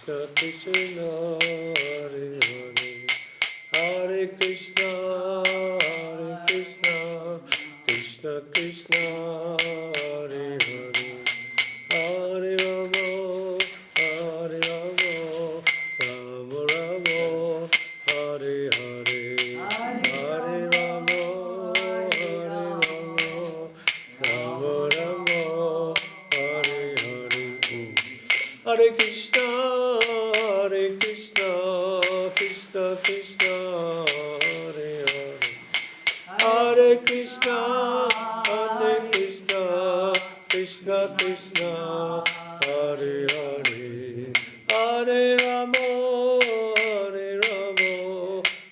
Krishna, Hare Hare, Hare Krishna, Krishna Krishna, Hare Hare, Hare Rama, Hare Rama, Rama Rama, Hare Hare, Hare Rama, Hare Rama, Rama Rama, Hare Hare. Hare Krishna, Krishna Krishna, Hare Hare, Hare Krishna, Krishna Krishna, Hare Hare, Hare Rama,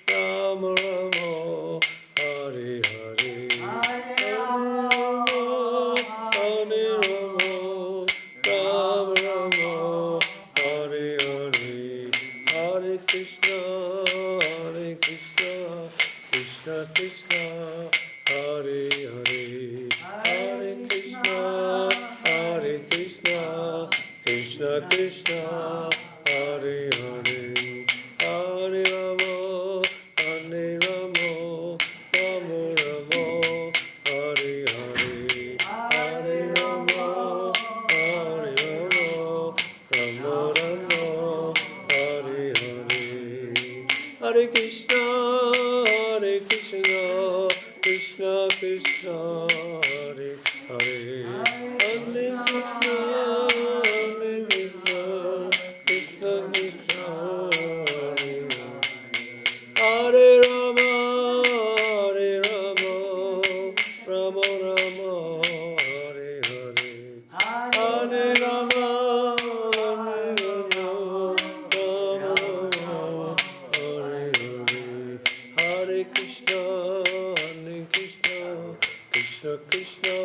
Rama Rama, Hare Hare, Hare Rama, Rama Rama, Hare Hare, Hare Krishna, Krishna Krishna, Hare Hare, Hare Krishna, Krishna Krishna, Hare Hare, Hare Rama, Rama Rama, Hare Hare, Hare Rama, Rama Rama, Hare Hare, Hare Krishna, Krishna Krishna, Hare Hare, Hare Krishna, Krishna Krishna, Hare Rama, Rama Rama, Hare Hare, Hare Rama, Rama Rama, Hare Hare, Hare Krishna, Krishna Krishna,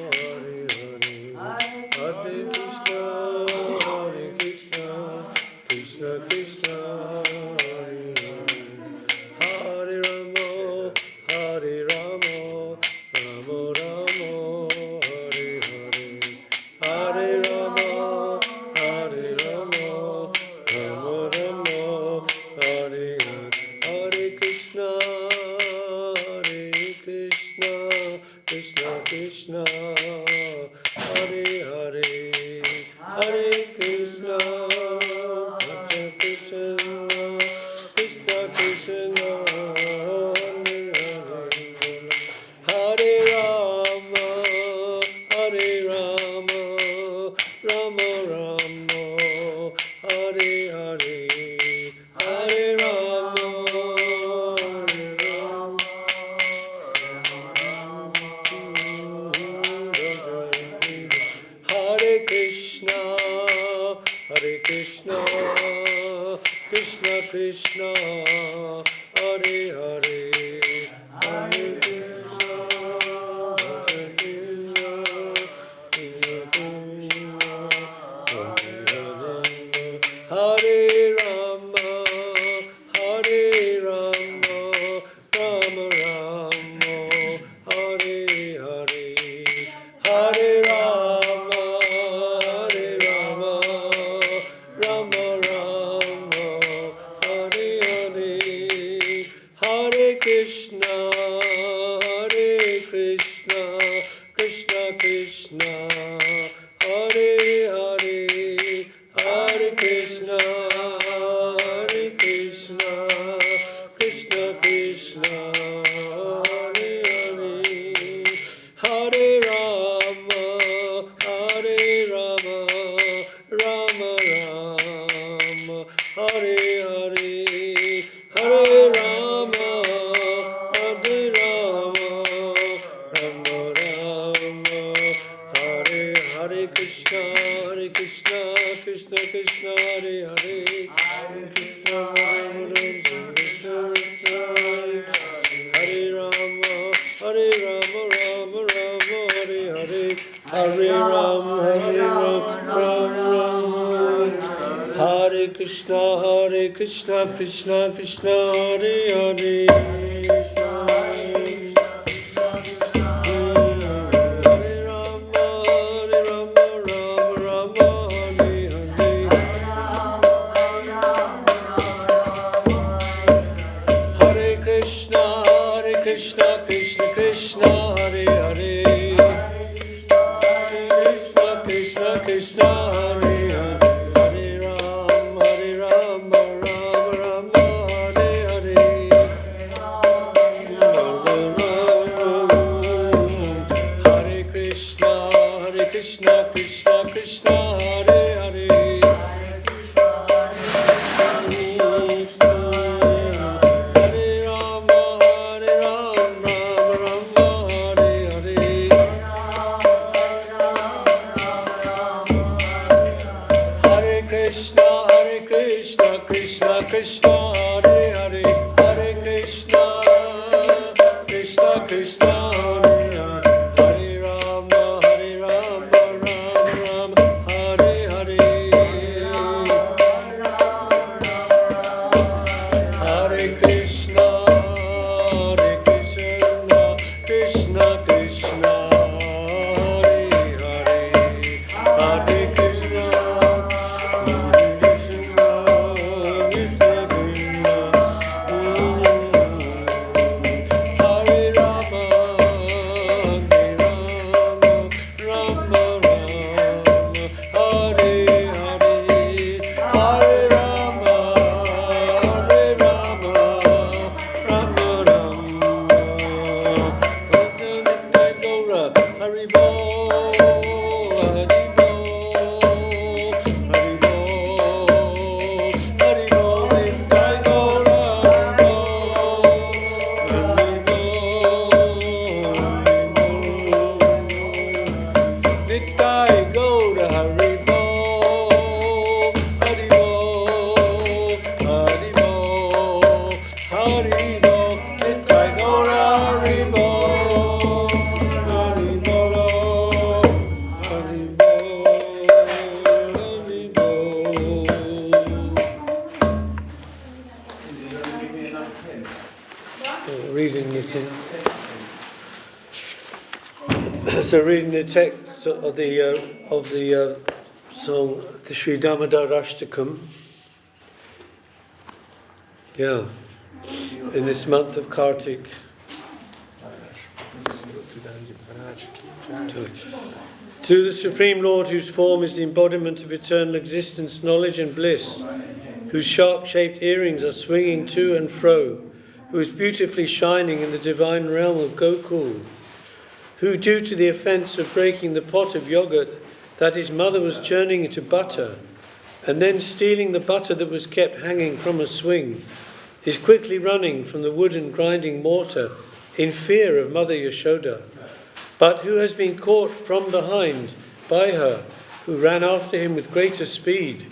Hare Hare, Hare Krishna, Krishna Krishna, Hare Hare, Hare Rama, Rama Rama, Hare Hare, Hare Rama, Rama Rama, Hare Hare, Hare Krishna, Krishna Krishna, Hare Hare, Hare Krishna, Krishna Krishna, Hare Rama, Rama Rama, Hare Hare, Hare Rama, Hare Krishna, Krishna Krishna, Hare Hare, Hare Krishna, Hare Rama, Rama Rama, Hare Hare, Hare Rama, Rama Rama, Hare Hare, Hare Krishna, Krishna Krishna, Hare Hare, Hare Krishna, Krishna Krishna, Hare Hare, Hare Rama, Rama Rama, Hare Hare, Hare Rama, Rama Rama, Hare Hare, Krishna, Krishna Krishna, Hare Hare, Hare Krishna, Hare Rama, Rama Rama, Hare Hare, Hare Rama, Hare Krishna, Krishna Krishna, Hare Hare, Krishna, Krishna Krishna, Hare Hare, Hare Krishna, Krishna Krishna, Hare Hare, Hare Rama, Rama Rama, Hare Hare, Hare Krishna, Krishna Krishna, Hare Hare, Hare Krishna, So reading the text of the song, the Sri Damodar Ashtakam, in this month of Kartik. To the Supreme Lord, whose form is the embodiment of eternal existence, knowledge and bliss, whose shark-shaped earrings are swinging to and fro, who is beautifully shining in the divine realm of Gokul, who, due to the offence of breaking the pot of yogurt that his mother was churning into butter, and then stealing the butter that was kept hanging from a swing, is quickly running from the wooden grinding mortar in fear of Mother Yashoda, but who has been caught from behind by her, who ran after him with greater speed.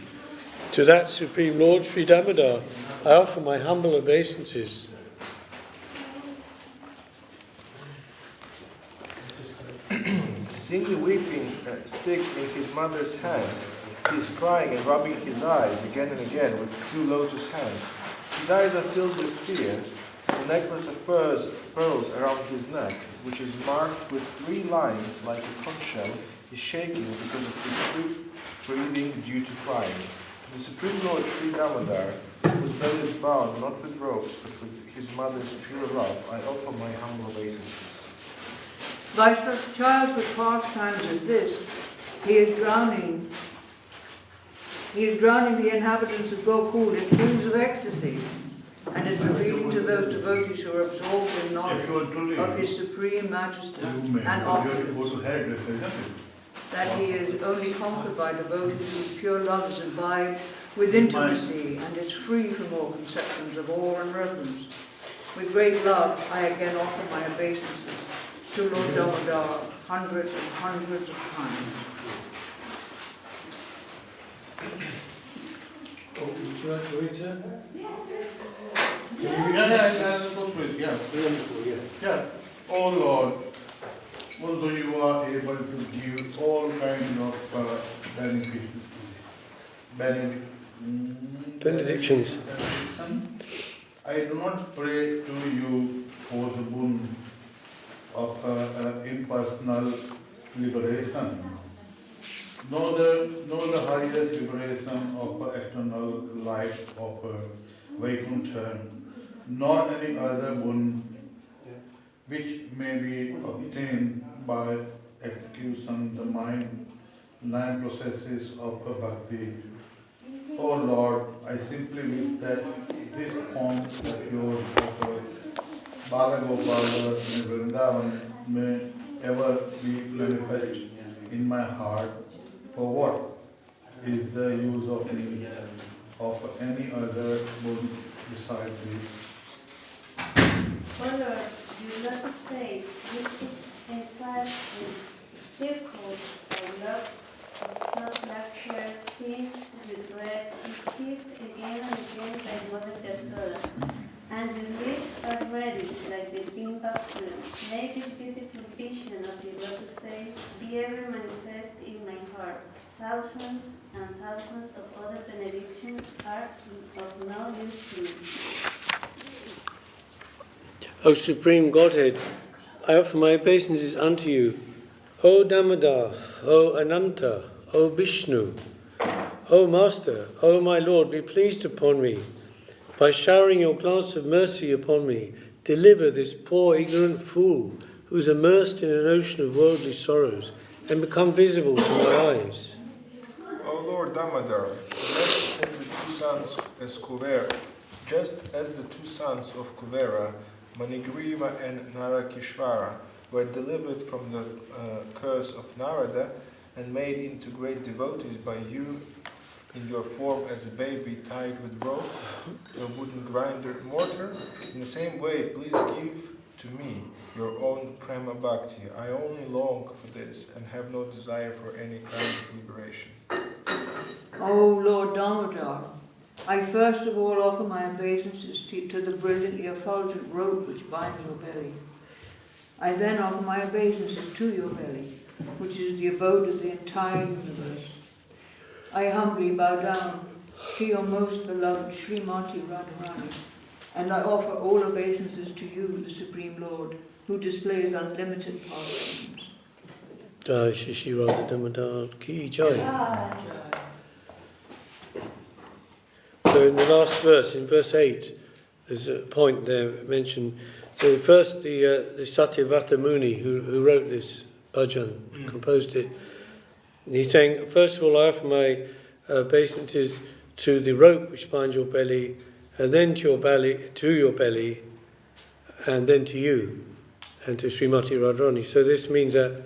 To that Supreme Lord, Sri Damodar, I offer my humble obeisances. Seeing the weeping stick in his mother's hand, he is crying and rubbing his eyes again and again with two lotus hands. His eyes are filled with fear. The necklace of pearls around his neck, which is marked with 3 lines like a conch shell, is shaking because of his quick breathing due to crying. The Supreme Lord Sri Damodar, whose belly is bound not with ropes but with his mother's pure love, I offer my humble obeisances. By such childhood pastimes as this, he is drowning the inhabitants of Gokul in pools of ecstasy, and is revealing to those devotees who are absorbed in knowledge of his supreme majesty and opulence that he is only conquered by devotees whose pure loves abide with intimacy and is free from all conceptions of awe and reverence. With great love, I again offer my obeisances to Lord Damodar hundreds and hundreds of times. Would you like to return? Yeah. Oh Lord, although you are able to give all kinds of benedictions, I do not pray to you for the boon of impersonal liberation, nor the highest liberation of eternal life of Vaikuntha, nor any other boon which may be obtained by execution the nine processes of Bhakti. O Lord, I simply wish that this form of yours of Balagopala in Vrindavan may ever be manifest in my heart. For what is the use of me of any other boon beside thee? O Lord, you love state which is inside is circled by loves of not black hair tinged with red, is kissed again and again by Mother Yashoda, and the lips are reddish like the Timbuktu. May this beautiful vision of the lotus face be ever manifest in my heart. Thousands and thousands of other benedictions are of no use to me. O Supreme Godhead, I offer my obeisances unto you. O Damodar, O Ananta, O Vishnu, O Master, O my Lord, be pleased upon me. By showering your glance of mercy upon me, deliver this poor ignorant fool who is immersed in an ocean of worldly sorrows and become visible to my eyes. O Lord Damodar, just as the two sons of Kuvera, Manigriva and Narakishvara, were delivered from the curse of Narada and made into great devotees by you in your form as a baby tied with rope to a wooden grinder mortar, in the same way, please give to me your own Prema Bhakti. I only long for this and have no desire for any kind of liberation. O Lord Damodar, I first of all offer my obeisances to the brilliantly effulgent rope which binds your belly. I then offer my obeisances to your belly, which is the abode of the entire universe. I humbly bow down to your most beloved Srimati Radharani, and I offer all obeisances to you, the Supreme Lord, who displays unlimited pastimes. Jai Shri Radha Damodar Ki Jai. So in the last verse, in verse 8, there's a point there mentioned. So first the Satyavrata Muni who wrote this bhajan, composed it. He's saying, first of all, I offer my obeisances to the rope which binds your belly, and then to your belly, and then to you, and to Srimati Radharani. So this means that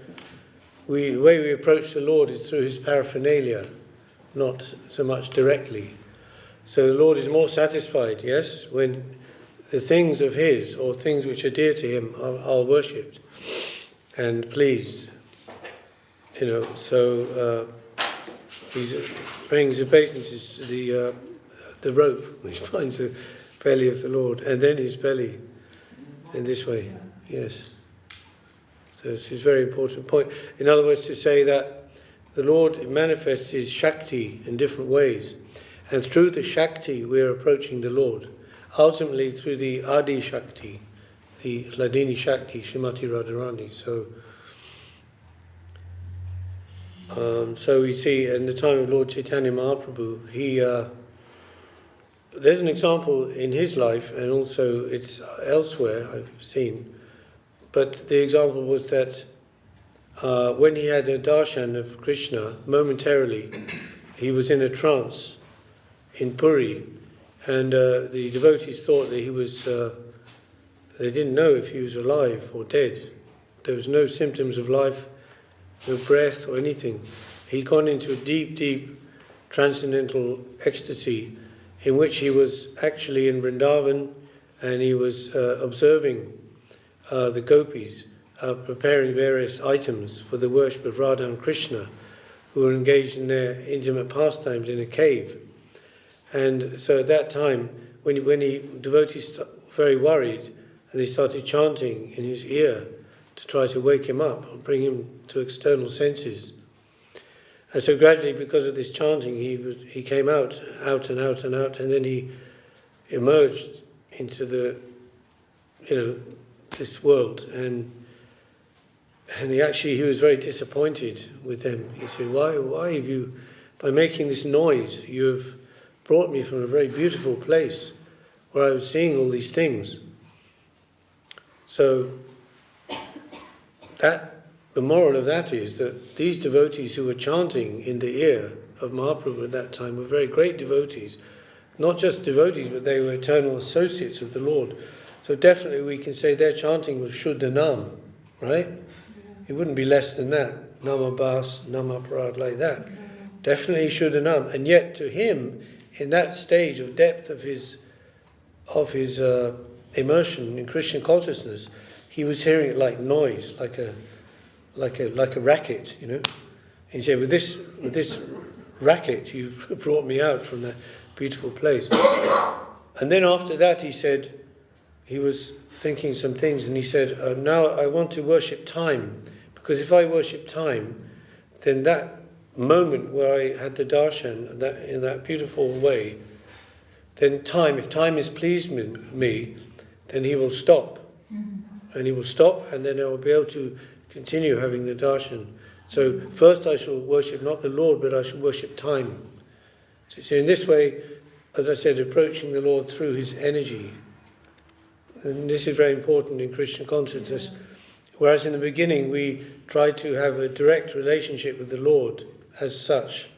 the way we approach the Lord is through his paraphernalia, not so much directly. So the Lord is more satisfied, yes, when the things of his, or things which are dear to him, are worshipped and pleased. So he brings obeisances to the rope which binds the belly of the Lord, and then his belly, in this way, yes. So this is a very important point. In other words, to say that the Lord manifests his Shakti in different ways, and through the Shakti we are approaching the Lord. Ultimately through the Adi Shakti, the Hladini Shakti, Srimati Radharani. So we see in the time of Lord Chaitanya Mahaprabhu, there's an example in his life, and also it's elsewhere I've seen, but the example was that when he had a darshan of Krishna, momentarily, he was in a trance in Puri, and the devotees thought that he was, they didn't know if he was alive or dead. There was no symptoms of life, no breath or anything. He'd gone into a deep, deep transcendental ecstasy in which he was actually in Vrindavan, and he was observing the gopis preparing various items for the worship of Radha and Krishna, who were engaged in their intimate pastimes in a cave. And so at that time, when devotees were very worried, and they started chanting in his ear to try to wake him up and bring him to external senses. And so gradually, because of this chanting, he came out and out, and then he emerged into this world, and he was very disappointed with them. He said, "Why have you, by making this noise, you have brought me from a very beautiful place where I was seeing all these things." So the moral of that is that these devotees who were chanting in the ear of Mahaprabhu at that time were very great devotees. Not just devotees, but they were eternal associates of the Lord. So definitely we can say their chanting was Shuddha Nam, right? It wouldn't be less than that. Nama Bas, Nama Parad, like that. Definitely Shuddha Nam. And yet to him, in that stage of depth of his immersion in Krishna consciousness, he was hearing it like noise, like a racket, He said, with this racket, you've brought me out from that beautiful place. And then after that, he said, he was thinking some things, and he said, now I want to worship time, because if I worship time, then that moment where I had the darshan in that beautiful way, then if time is pleased with me, then he will stop. And he will stop, and then I will be able to continue having the darshan. So first I shall worship not the Lord, but I shall worship time. So in this way, as I said, approaching the Lord through his energy. And this is very important in Christian consciousness. Whereas in the beginning we try to have a direct relationship with the Lord as such.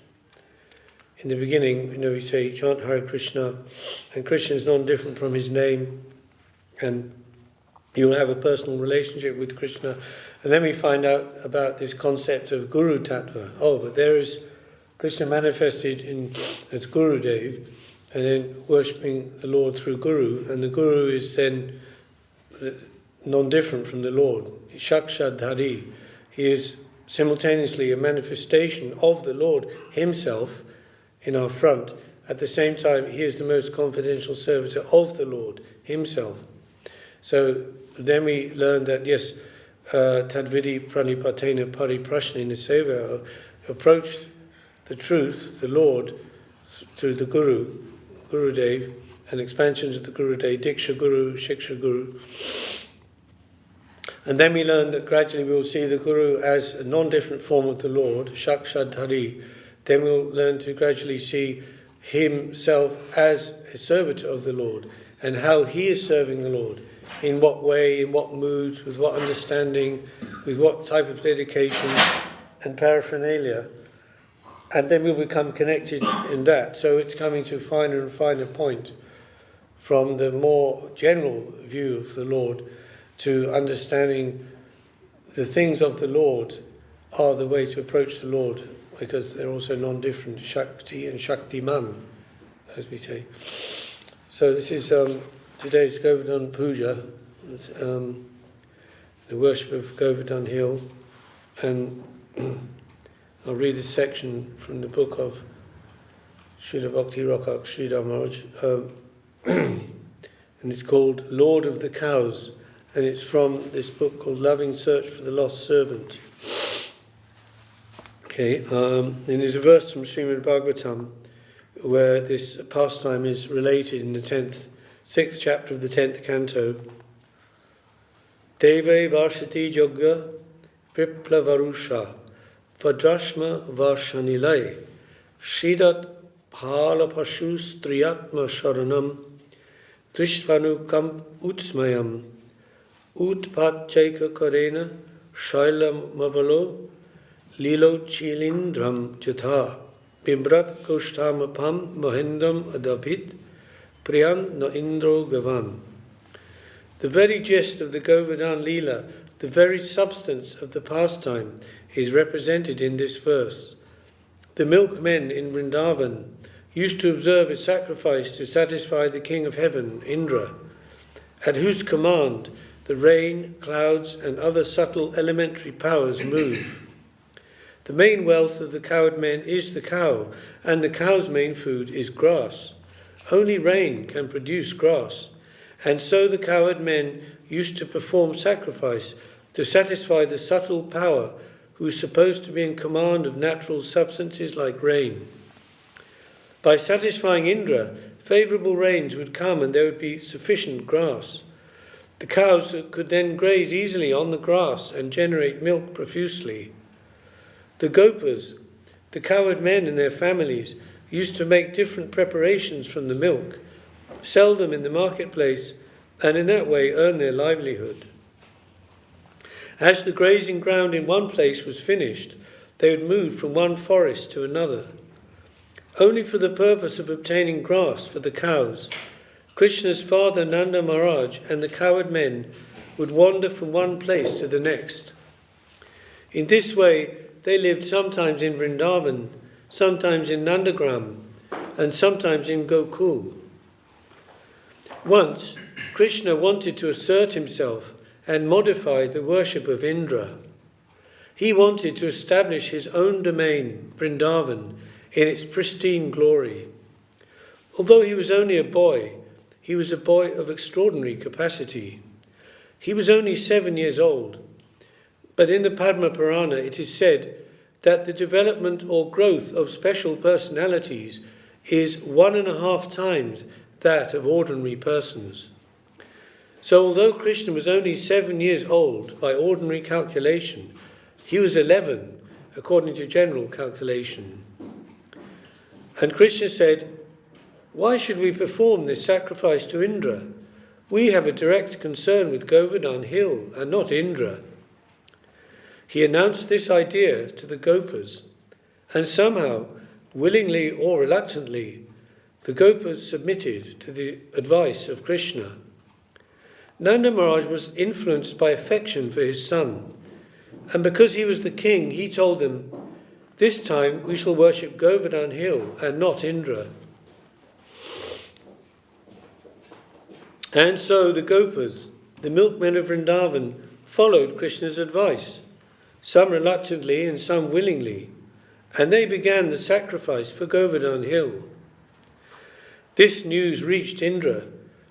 In the beginning, we say, chant Hare Krishna, and Krishna is non-different from his name, and you'll have a personal relationship with Krishna. And then we find out about this concept of Guru Tattva. Oh, but there is Krishna manifested as Gurudev, and then worshipping the Lord through Guru, and the Guru is then non-different from the Lord. Shakshadhari. He is simultaneously a manifestation of the Lord himself in our front. At the same time, he is the most confidential servitor of the Lord himself. So then we learn that, yes, Tadvidi pranipatena pariprashnena seva, approach the truth, the Lord, through the Gurudev, and expansions of the Gurudev, Diksha Guru, Shiksha Guru. And then we learn that gradually we will see the Guru as a non-different form of the Lord, Shakshadhari. Then we'll learn to gradually see himself as a servitor of the Lord, and how he is serving the Lord. In what way, in what mood, with what understanding, with what type of dedication and paraphernalia. And then we'll become connected in that. So it's coming to a finer and finer point from the more general view of the Lord to understanding the things of the Lord are the way to approach the Lord, because they're also non-different, Shakti and Shaktiman, as we say. So this is today's Govardhan Puja, the worship of Govardhan Hill, and I'll read this section from the book of Srila Bhakti Rakak Sridhar Maharaj, and it's called Lord of the Cows, and it's from this book called Loving Search for the Lost Servant. Okay, and there's a verse from Srimad Bhagavatam where this pastime is related in the 6th chapter of the 10th canto. Deve Varshati Jogga Viplavarusha Vadrashma Varshanilai Shridat Palapashu Striyatma Sharanam Drishvanukam Utsmayam Utpatjaika Karena Shailam Mavalo Lilo Chilindram Jatha Bimbrat Koshtamapam Mahendram Adabhit Priyan no Indro Gavan. The very gist of the Govardhan Leela, the very substance of the pastime, is represented in this verse. The milkmen in Vrindavan used to observe a sacrifice to satisfy the king of heaven, Indra, at whose command the rain, clouds, and other subtle elementary powers move. The main wealth of the cowherd men is the cow, and the cow's main food is grass. Only rain can produce grass, and so the cowherd men used to perform sacrifice to satisfy the subtle power who is supposed to be in command of natural substances like rain. By satisfying Indra, favourable rains would come and there would be sufficient grass. The cows could then graze easily on the grass and generate milk profusely. The gopas, the cowherd men and their families, used to make different preparations from the milk, sell them in the marketplace, and in that way earn their livelihood. As the grazing ground in one place was finished, they would move from one forest to another. Only for the purpose of obtaining grass for the cows, Krishna's father Nanda Maharaj and the cowherd men would wander from one place to the next. In this way, they lived sometimes in Vrindavan, sometimes in Nandagram, and sometimes in Gokul. Once, Krishna wanted to assert himself and modify the worship of Indra. He wanted to establish his own domain, Vrindavan, in its pristine glory. Although he was only a boy, he was a boy of extraordinary capacity. He was only 7 years old, but in the Padma Purana it is said that the development or growth of special personalities is 1.5 times that of ordinary persons. So although Krishna was only 7 years old by ordinary calculation, he was 11 according to general calculation. And Krishna said, "Why should we perform this sacrifice to Indra? We have a direct concern with Govardhan Hill and not Indra." He announced this idea to the Gopas, and somehow, willingly or reluctantly, the Gopas submitted to the advice of Krishna. Nanda Maharaj was influenced by affection for his son, and because he was the king, he told them, "This time we shall worship Govardhan Hill and not Indra." And so the Gopas, the milkmen of Vrindavan, followed Krishna's advice, some reluctantly and some willingly, and they began the sacrifice for Govardhan Hill. This news reached Indra,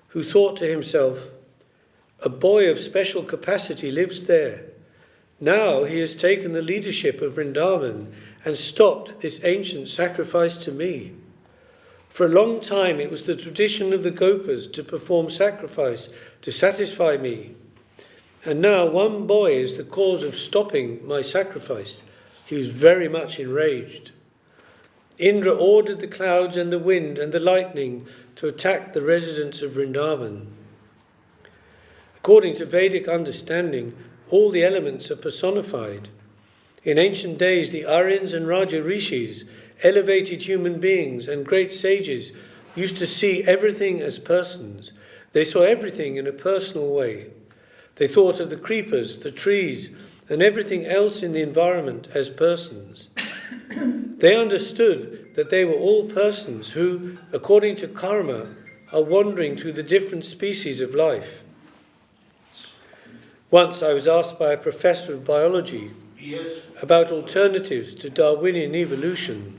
who thought to himself, "A boy of special capacity lives there. Now he has taken the leadership of Vrindavan and stopped this ancient sacrifice to me. For a long time it was the tradition of the Gopas to perform sacrifice to satisfy me. And now one boy is the cause of stopping my sacrifice." He was very much enraged. Indra ordered the clouds and the wind and the lightning to attack the residents of Vrindavan. According to Vedic understanding, all the elements are personified. In ancient days, the Aryans and Raja Rishis, elevated human beings and great sages, used to see everything as persons. They saw everything in a personal way. They thought of the creepers, the trees, and everything else in the environment as persons. They understood that they were all persons who, according to karma, are wandering through the different species of life. Once I was asked by a professor of biology about alternatives to Darwinian evolution.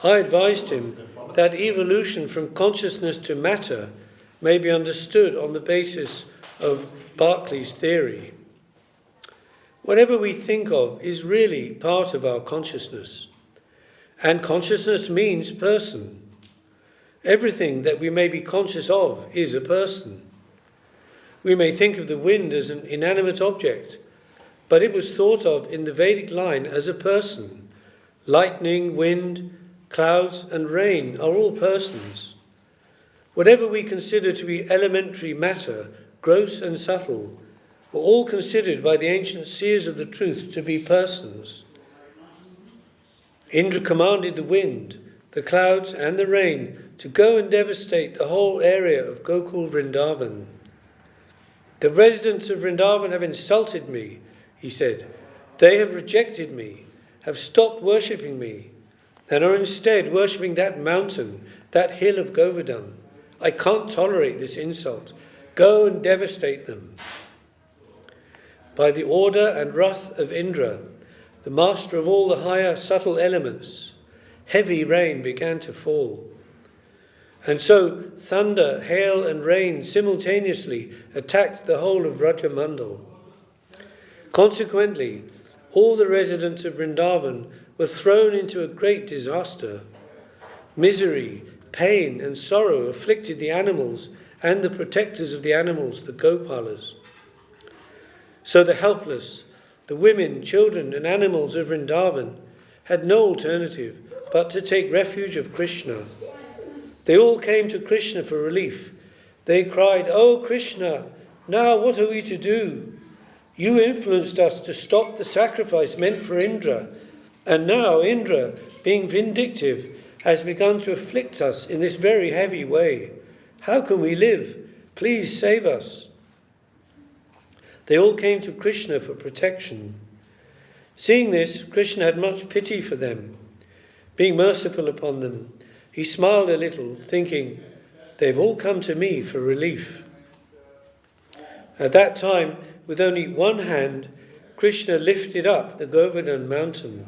I advised him that evolution from consciousness to matter may be understood on the basis of Berkeley's theory. Whatever we think of is really part of our consciousness, and consciousness means person. Everything that we may be conscious of is a person. We may think of the wind as an inanimate object, but it was thought of in the Vedic line as a person. Lightning, wind, clouds, and rain are all persons. Whatever we consider to be elementary matter, gross and subtle, were all considered by the ancient seers of the truth to be persons. Indra commanded the wind, the clouds, and the rain to go and devastate the whole area of Gokul Vrindavan. "The residents of Vrindavan have insulted me," he said. "They have rejected me, have stopped worshipping me, and are instead worshipping that mountain, that hill of Govardhan. I can't tolerate this insult. Go and devastate them." By the order and wrath of Indra, the master of all the higher subtle elements, heavy rain began to fall. And so thunder, hail and rain simultaneously attacked the whole of Rajamandal. Consequently, all the residents of Vrindavan were thrown into a great disaster. Misery, pain and sorrow afflicted the animals and the protectors of the animals, the Gopalas. So the helpless, the women, children and animals of Vrindavan had no alternative but to take refuge of Krishna. They all came to Krishna for relief. They cried, "Oh Krishna, now what are we to do? You influenced us to stop the sacrifice meant for Indra, and now Indra, being vindictive, has begun to afflict us in this very heavy way. How can we live? Please save us." They all came to Krishna for protection. Seeing this, Krishna had much pity for them. Being merciful upon them, he smiled a little, thinking, "They've all come to me for relief." At that time, with only one hand, Krishna lifted up the Govardhan mountain.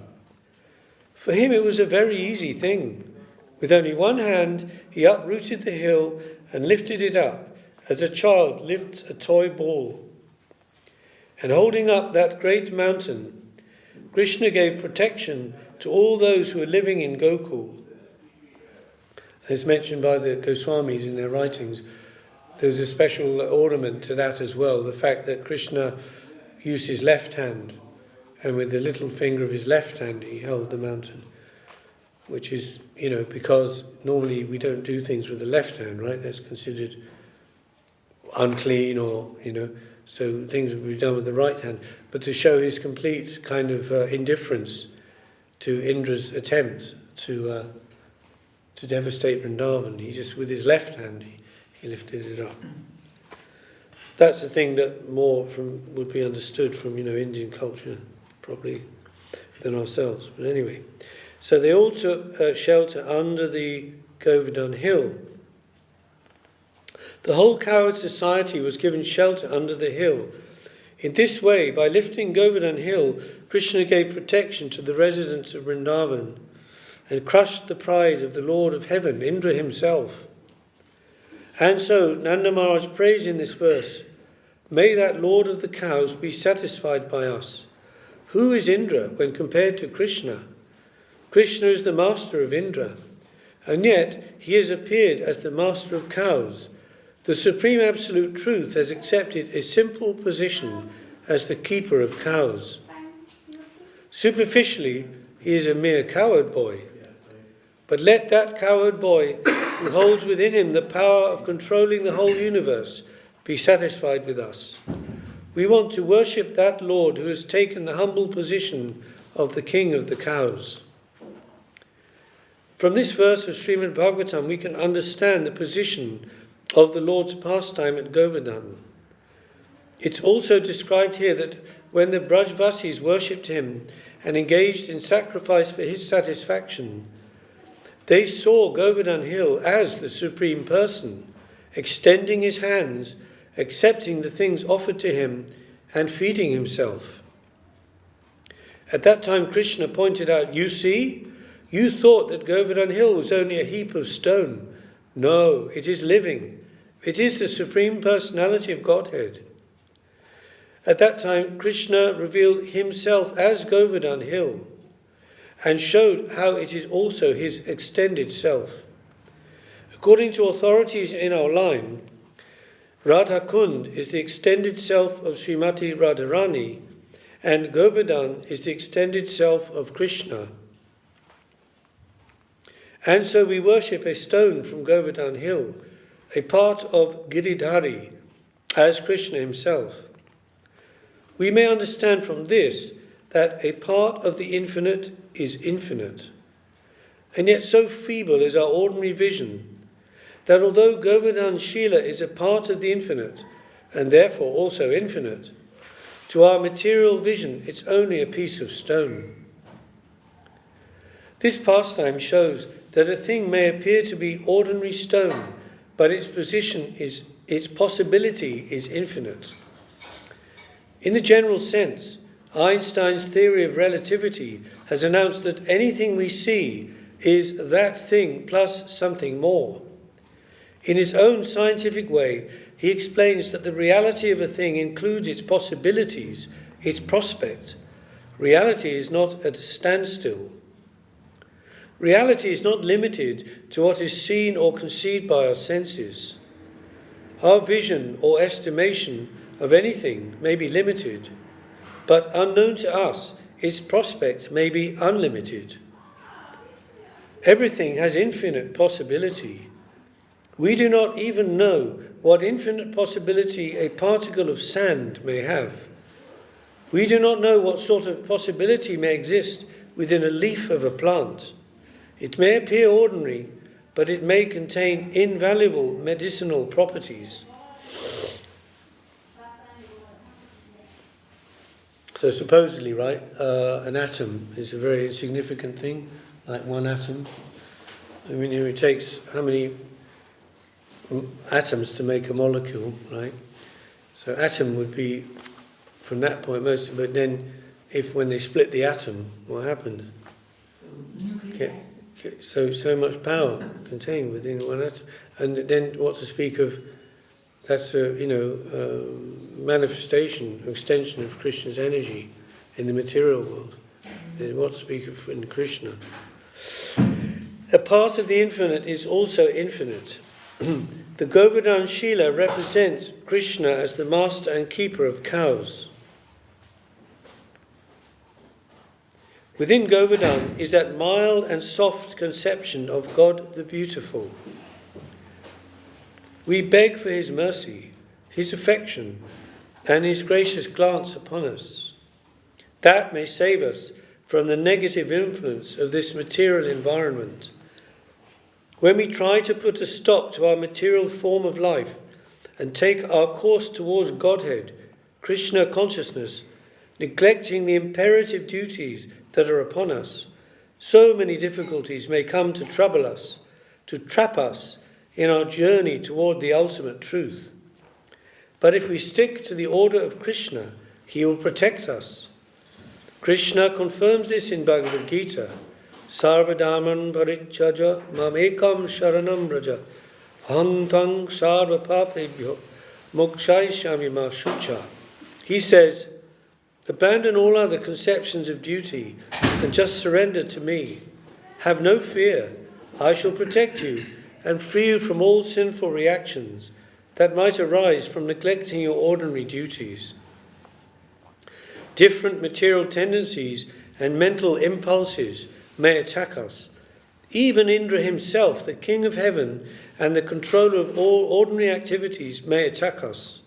For him it was a very easy thing. With only one hand he uprooted the hill and lifted it up, as a child lifts a toy ball. And holding up that great mountain, Krishna gave protection to all those who were living in Gokul. As mentioned by the Goswamis in their writings, there's a special ornament to that as well, the fact that Krishna used his left hand, and with the little finger of his left hand he held the mountain, which is, because normally we don't do things with the left hand, right? That's considered unclean or, so things would be done with the right hand. But to show his complete kind of indifference to Indra's attempt to devastate Vrindavan, he just, with his left hand, he lifted it up. That's the thing that more would be understood from, Indian culture, probably, than ourselves. But anyway, so they all took shelter under the Govardhan hill. The whole cowherd society was given shelter under the hill. In this way, by lifting Govardhan hill, Krishna gave protection to the residents of Vrindavan and crushed the pride of the Lord of Heaven, Indra himself. And so, Nanda Maharaj prays in this verse, "May that Lord of the cows be satisfied by us. Who is Indra when compared to Krishna? Krishna is the master of Indra, and yet he has appeared as the master of cows. The Supreme Absolute Truth has accepted a simple position as the keeper of cows. Superficially, he is a mere cowherd boy. But let that cowherd boy, who holds within him the power of controlling the whole universe, be satisfied with us. We want to worship that Lord who has taken the humble position of the king of the cows." From this verse of Srimad Bhagavatam, we can understand the position of the Lord's pastime at Govardhan. It's also described here that when the Brajvasis worshipped him and engaged in sacrifice for his satisfaction, they saw Govardhan hill as the Supreme Person, extending his hands, accepting the things offered to him, and feeding himself. At that time, Krishna pointed out, "You see, you thought that Govardhan hill was only a heap of stone. No, it is living. It is the Supreme Personality of Godhead." At that time, Krishna revealed himself as Govardhan hill and showed how it is also his extended self. According to authorities in our line, Radha Kund is the extended self of Srimati Radharani, and Govardhan is the extended self of Krishna. And so we worship a stone from Govardhan hill, a part of Giridhari, as Krishna himself. We may understand from this that a part of the infinite is infinite, and yet so feeble is our ordinary vision that although Govardhan Shila is a part of the infinite, and therefore also infinite, to our material vision it's only a piece of stone. This pastime shows that a thing may appear to be ordinary stone, but its possibility is infinite. In the general sense, Einstein's theory of relativity has announced that anything we see is that thing plus something more. In his own scientific way, he explains that the reality of a thing includes its possibilities, its prospect. Reality is not at a standstill. Reality is not limited to what is seen or conceived by our senses. Our vision or estimation of anything may be limited, but unknown to us, its prospect may be unlimited. Everything has infinite possibility. We do not even know what infinite possibility a particle of sand may have. We do not know what sort of possibility may exist within a leaf of a plant. It may appear ordinary, but it may contain invaluable medicinal properties. So supposedly, right, an atom is a very insignificant thing, like one atom. I mean, it takes how many atoms to make a molecule, right? So atom would be from that point most. But then, when they split the atom, what happened? So much power contained within one atom, and then what to speak of? That's a manifestation, extension of Krishna's energy in the material world. Then what to speak of in Krishna? A part of the infinite is also infinite. The Govardhan Shila represents Krishna as the master and keeper of cows. Within Govardhan is that mild and soft conception of God the Beautiful. We beg for his mercy, his affection, and his gracious glance upon us. That may save us from the negative influence of this material environment. When we try to put a stop to our material form of life and take our course towards Godhead, Krishna consciousness, neglecting the imperative duties that are upon us, so many difficulties may come to trouble us, to trap us in our journey toward the ultimate truth. But if we stick to the order of Krishna, he will protect us. Krishna confirms this in Bhagavad Gita. Sarvadhaman parityaja mamekam sharanam braja ahantang sarva papebhyo mokshaishyami ma shucha. He says, abandon all other conceptions of duty and just surrender to me. Have no fear. I shall protect you and free you from all sinful reactions that might arise from neglecting your ordinary duties. Different material tendencies and mental impulses may attack us. Even Indra himself, the king of heaven and the controller of all ordinary activities, may attack us.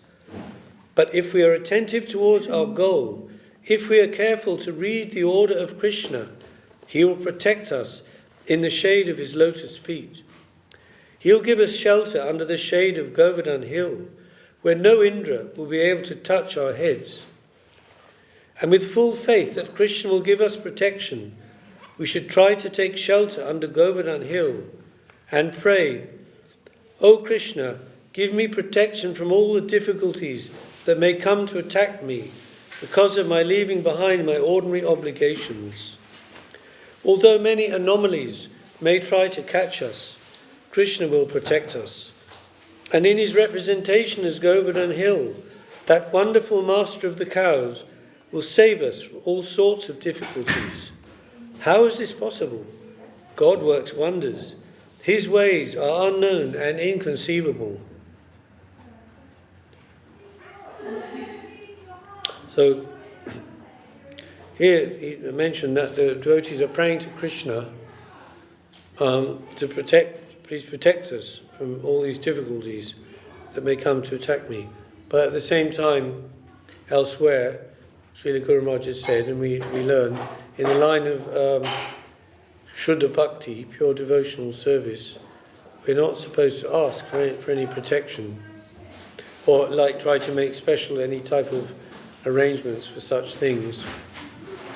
But if we are attentive towards our goal, if we are careful to read the order of Krishna, he will protect us in the shade of his lotus feet. He'll give us shelter under the shade of Govardhan Hill, where no Indra will be able to touch our heads. And with full faith that Krishna will give us protection, we should try to take shelter under Govardhan Hill and pray, O Krishna, give me protection from all the difficulties that may come to attack me because of my leaving behind my ordinary obligations. Although many anomalies may try to catch us, Krishna will protect us. And in his representation as Govardhan Hill, that wonderful master of the cows will save us from all sorts of difficulties. How is this possible? God works wonders. His ways are unknown and inconceivable. So, here he mentioned that the devotees are praying to Krishna to please protect us from all these difficulties that may come to attack me. But at the same time, elsewhere, Srila Guru Maharaj has said, and we learn, in the line of Shuddha Bhakti, pure devotional service, we're not supposed to ask for any protection, or try to make special any type of arrangements for such things.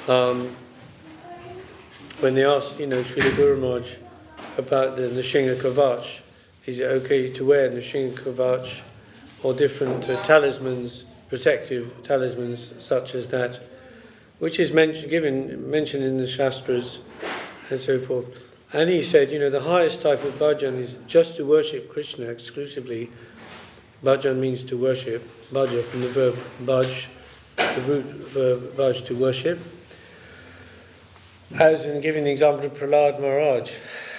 When they asked, Srila Guru Maharaj about the Nishinga Kavach, is it okay to wear Nishinga Kavach or different talismans, protective talismans such as that, which is mentioned in the Shastras and so forth. And he said, the highest type of bhajan is just to worship Krishna exclusively. Bhajan means to worship, bhaja from the verb bhaj, the root verb bhaj, to worship. As in giving the example of Prahlad Maharaj,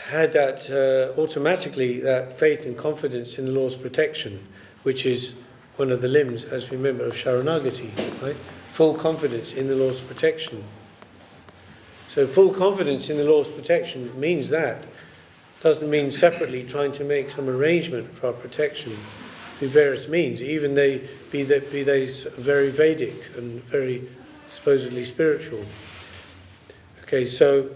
had that automatically that faith and confidence in the Lord's protection, which is one of the limbs, as we remember, of Sharanagati, right? Full confidence in the Lord's protection. So full confidence in the Lord's protection means that. Doesn't mean separately trying to make some arrangement for our protection through various means, even be they very Vedic and very supposedly spiritual. Okay, so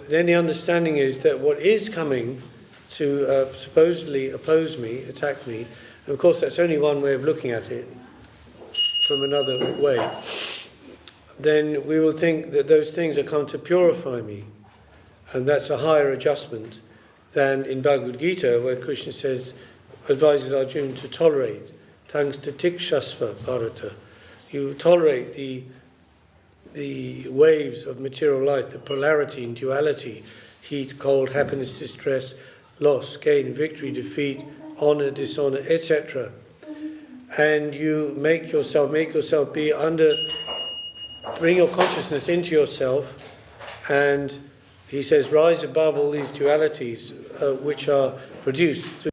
then the understanding is that what is coming to supposedly oppose me, attack me, and of course that's only one way of looking at it from another way, then we will think that those things are come to purify me, and that's a higher adjustment than in Bhagavad Gita, where Krishna advises Arjuna to tolerate, thanks to tikshasva bharata. you tolerate the waves of material life, the polarity and duality, heat, cold, happiness, distress, loss, gain, victory, defeat, honor, dishonor, etc. And you make yourself be bring your consciousness into yourself, and he says, rise above all these dualities which are produced through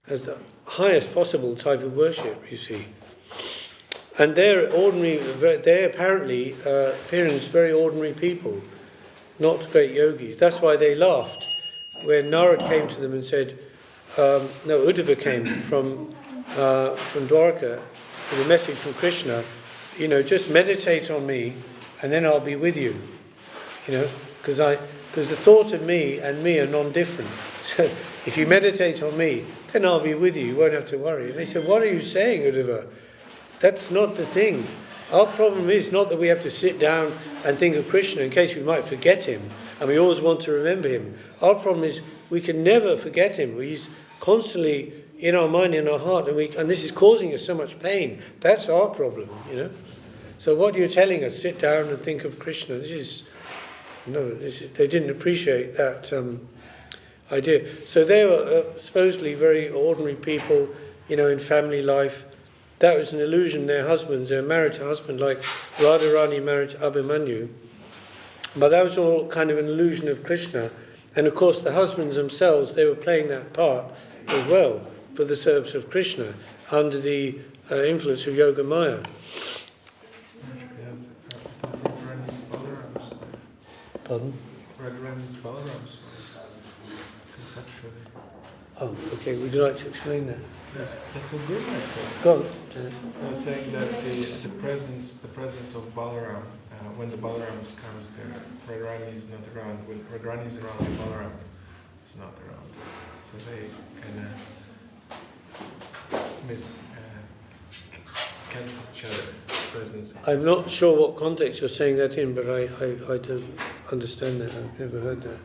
as the highest possible type of worship, you see. And they're apparently appearance very ordinary people, not great yogis. That's why they laughed when Narad came to them and said, Uddhava came from Dwarka with a message from Krishna, just meditate on me and then I'll be with you, because the thought of me and me are non-different. So if you meditate on me, then I'll be with you won't have to worry. And they said, what are you saying, Uddhava? That's not the thing. Our problem is not that we have to sit down and think of Krishna in case we might forget him, and we always want to remember him. Our problem is we can never forget him. He's constantly in our mind, in our heart, and this is causing us so much pain. That's our problem, So what you're telling us, sit down and think of Krishna, they didn't appreciate that idea. So they were supposedly very ordinary people, in family life. That was an illusion. Their husbands, they were married to a husband like Radharani married to Abhimanyu. But that was all kind of an illusion of Krishna. And of course the husbands themselves, they were playing that part as well for the service of Krishna under the influence of Yoga Maya. Pardon? Radharani's Balarams, conceptually. Oh, okay. Would you like to explain that? Yeah, that's a good actually. Go on. I was saying that the presence of Balaram, when the Balarams comes there, Radharani is not around. When Radharani is around, Balaram is not around. So they kind of cancel each other's presence. I'm not sure what context you're saying that in, but I don't understand that. I've never heard that.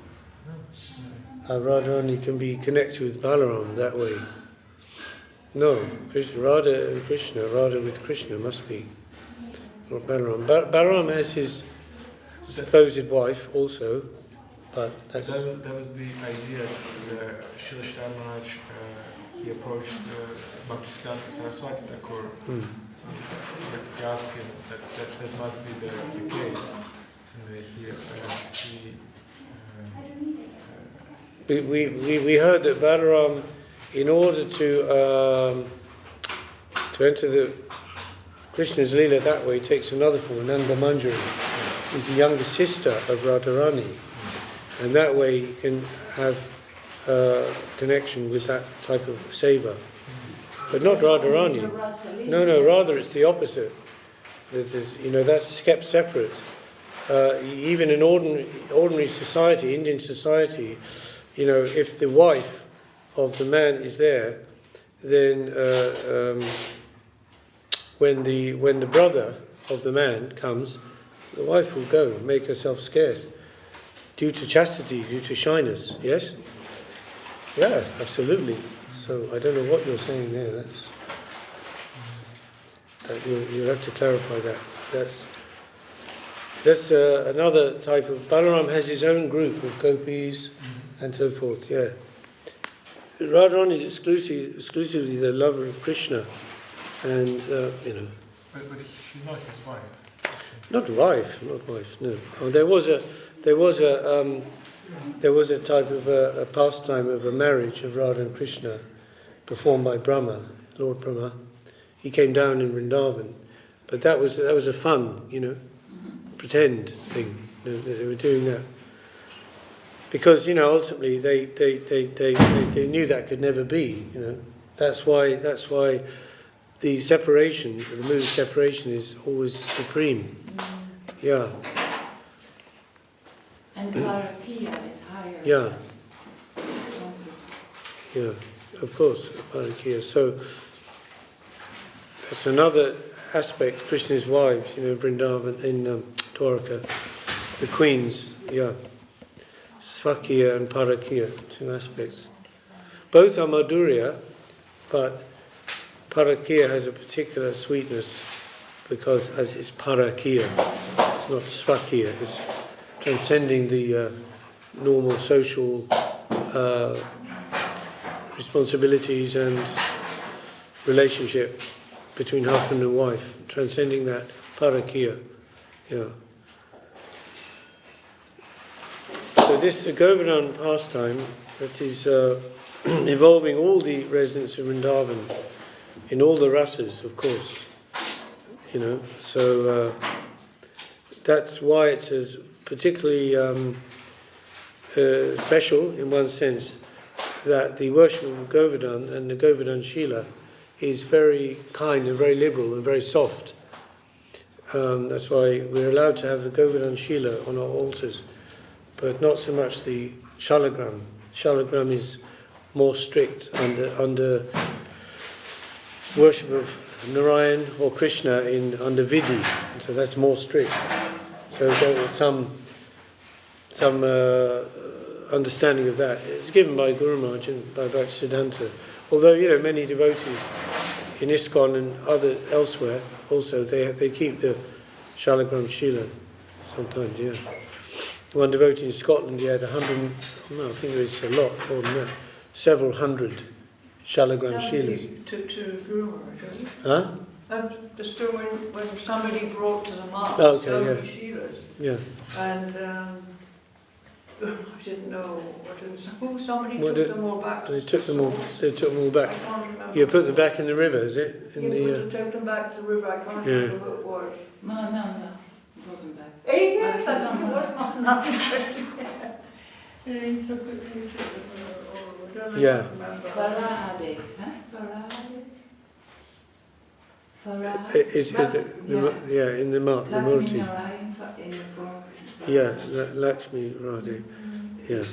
Radharani can be connected with Balaram that way. No, Radha and Krishna, Radha with Krishna must be, not Balaram. Balaram has his supposed wife also, but that's... That was the idea. Srila Maharaj, he approached Bhaktisiddhanta Saraswati Thakur. He asked him that must be the case. And we heard that Balaram, in order to enter the Krishna's Leela that way, takes another form, Nanda Manjari, who's the younger sister of Radharani, and that way he can have connection with that type of seva. but not Radharani. No, rather it's the opposite. That's kept separate. Even in ordinary society, Indian society, if the wife of the man is there, then when the brother of the man comes, the wife will go and make herself scarce due to chastity, due to shyness. Yes? Yes, absolutely. So I don't know what you're saying there. You'll have to clarify that. That's another type of... Balaram has his own group of gopis and so forth, yeah. Radharani is exclusively the lover of Krishna, and, But she's not his wife. Not wife, no. Oh, there was a type of a pastime of a marriage of Radha and Krishna performed by Brahma, Lord Brahma. He came down in Vrindavan, but that was a fun, pretend thing. They were doing that because ultimately they knew that could never be. That's why the separation, the mood of separation, is always supreme. Yeah. And Parakiya is higher. Yeah. Yeah, of course, Parakiya. So that's another aspect. Krishna's wives, Vrindavan in Dwaraka, the queens. Yeah. Svakiya and Parakiya, two aspects. Both are Madhurya, but Parakiya has a particular sweetness because as it's Parakiya, it's not Svakiya, it's transcending the normal social responsibilities and relationship between husband and wife, transcending that, Parakiya. Yeah. So this Govardhan pastime, that is involving all the residents of Vrindavan, in all the rasas, of course, so that's why it's as particularly special in one sense, that the worship of Govardhan and the Govardhan Shila is very kind and very liberal and very soft. That's why we're allowed to have the Govardhan Shila on our altars, but not so much the Shalagram. Shalagram is more strict under worship of Narayan or Krishna under Vidhi, so that's more strict. So there's some understanding of that. It's given by Guru Maharaj and by Bhaktisiddhanta. Although many devotees in ISKCON and elsewhere also they keep the Shalagram Shila sometimes. Yeah. One devotee in Scotland, he had 100. No, I think it's a lot more than that. Several hundred Shalagram Shilas. To Guru Maharaj, isn't it? Huh? And the story when somebody brought to the mark Shilas. Yeah. And I didn't know somebody took them all back. They took them all. They took them all back. I can't remember. You put them back in the river, is it? Took them back to the river. I can't remember who it was. No. Brought them back. Yes, I think it was not. He took it. I don't remember. Farahade, huh? Yeah, in the Murti. In the form. Yeah, Lakshmi Radhe. Yeah.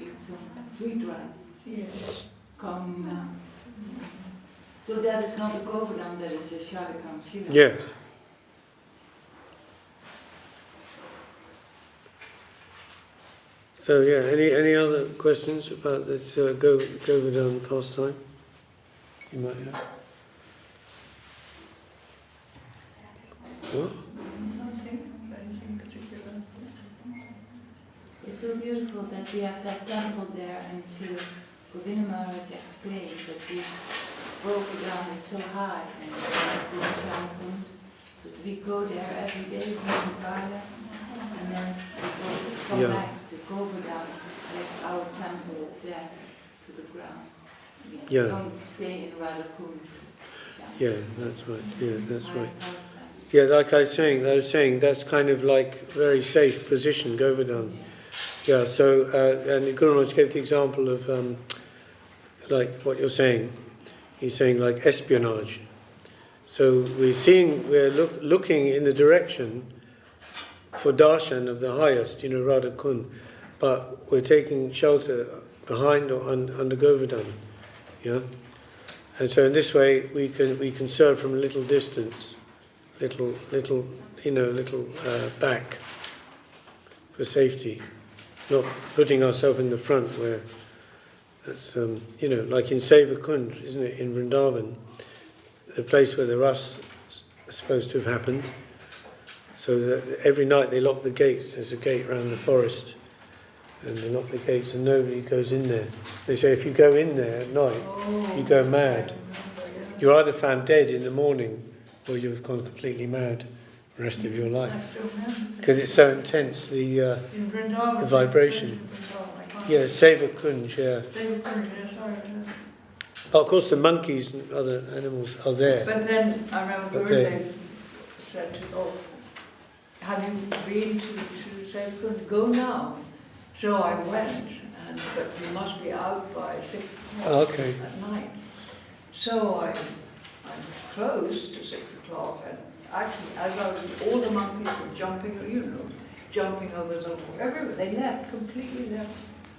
It's sweet rice. Yes. Come now. So that is not a Govardhan, that is a Shalagram Shila. Yes. So any other questions about this Govardhan pastime? You might have. What? It's so beautiful that we have that temple there, and Sri Govardhan Maharaj explained that the Govardhan is so high and but we go there every day with the garlands, and then we come back to Govardhan, like our temple there, to the ground. We don't stay in Radhakund. Yeah, that's right. Yeah, that's right. Yeah, like I was saying that's kind of like very safe position, Govardhan. Yeah, so, and Guru Maharaj gave the example of, like what you're saying, he's saying like espionage. So we're looking in the direction for darshan of the highest, Radha Kund, but we're taking shelter behind or under Govardhan, yeah. And so in this way we can serve from a little distance, little back for safety, not putting ourselves in the front where that's like in Seva Kund, isn't it, in Vrindavan, the place where the Ras is supposed to have happened. So that every night they lock the gates. There's a gate around the forest, and they lock the gates, and nobody goes in there. They say if you go in there at night, you go mad. You're either found dead in the morning, or you've gone completely mad the rest of your life, because it's so intense, the vibration. Yeah, Seva Kunj, yeah. But of course the monkeys and other animals are there. But then I remember Gurudev said, have you been to Seva Kunj? Go now. So I went, but you must be out by 6 o'clock at night. So I was close to 6 o'clock, and actually, as I was, all the monkeys were jumping over the everywhere. They left, completely left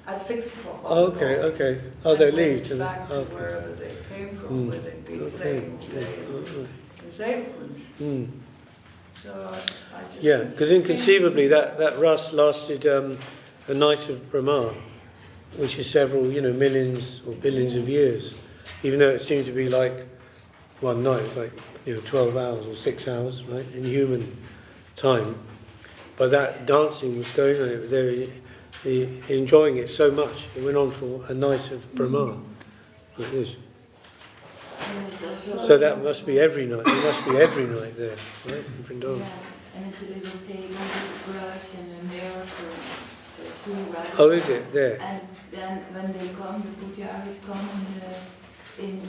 at 6 o'clock. Okay. Oh, they leave to back to wherever they came from, where they'd been playing today in Seva Kunj. So I just because inconceivably that Ras lasted a night of Brahma, which is several, millions or billions of years, even though it seemed to be like one night, it's like 12 hours or 6 hours, right, in human time. But that dancing was going on. They were enjoying it so much. It went on for a night of Brahma, like this. So that must be every night. It must be every night there, right, in Vrindavan. Yeah, and it's a little table with a brush and a mirror for Sripad. Oh, is it there? And then when they come, the pujaris come in the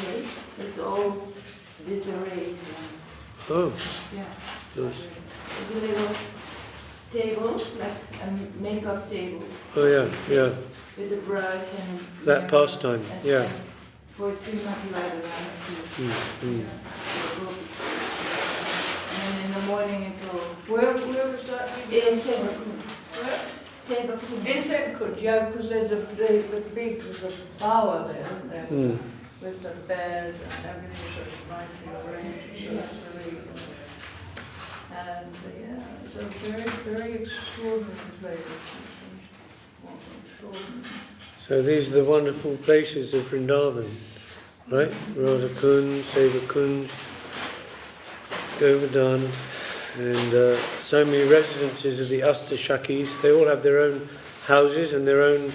gate. It's all disarrayed. Oh, Yeah. nice. It's a little table, like a makeup table. Oh yeah. With a brush and That pastime, yeah. For Srimati Radharani too. And in the morning it's all. Where was that? In Seva Kunj. Where? Seva Kunj. In Seva Kunj, yeah, because there's the big bower there, isn't there? With the bed and everything sort of nicely arranged. So that's really, and it's a very, very extraordinary place. Extraordinary. So these are the wonderful places of Vrindavan, right? Radha Kund, Seva Kund, Govardhan, and so many residences of the Astashakis. They all have their own houses and their own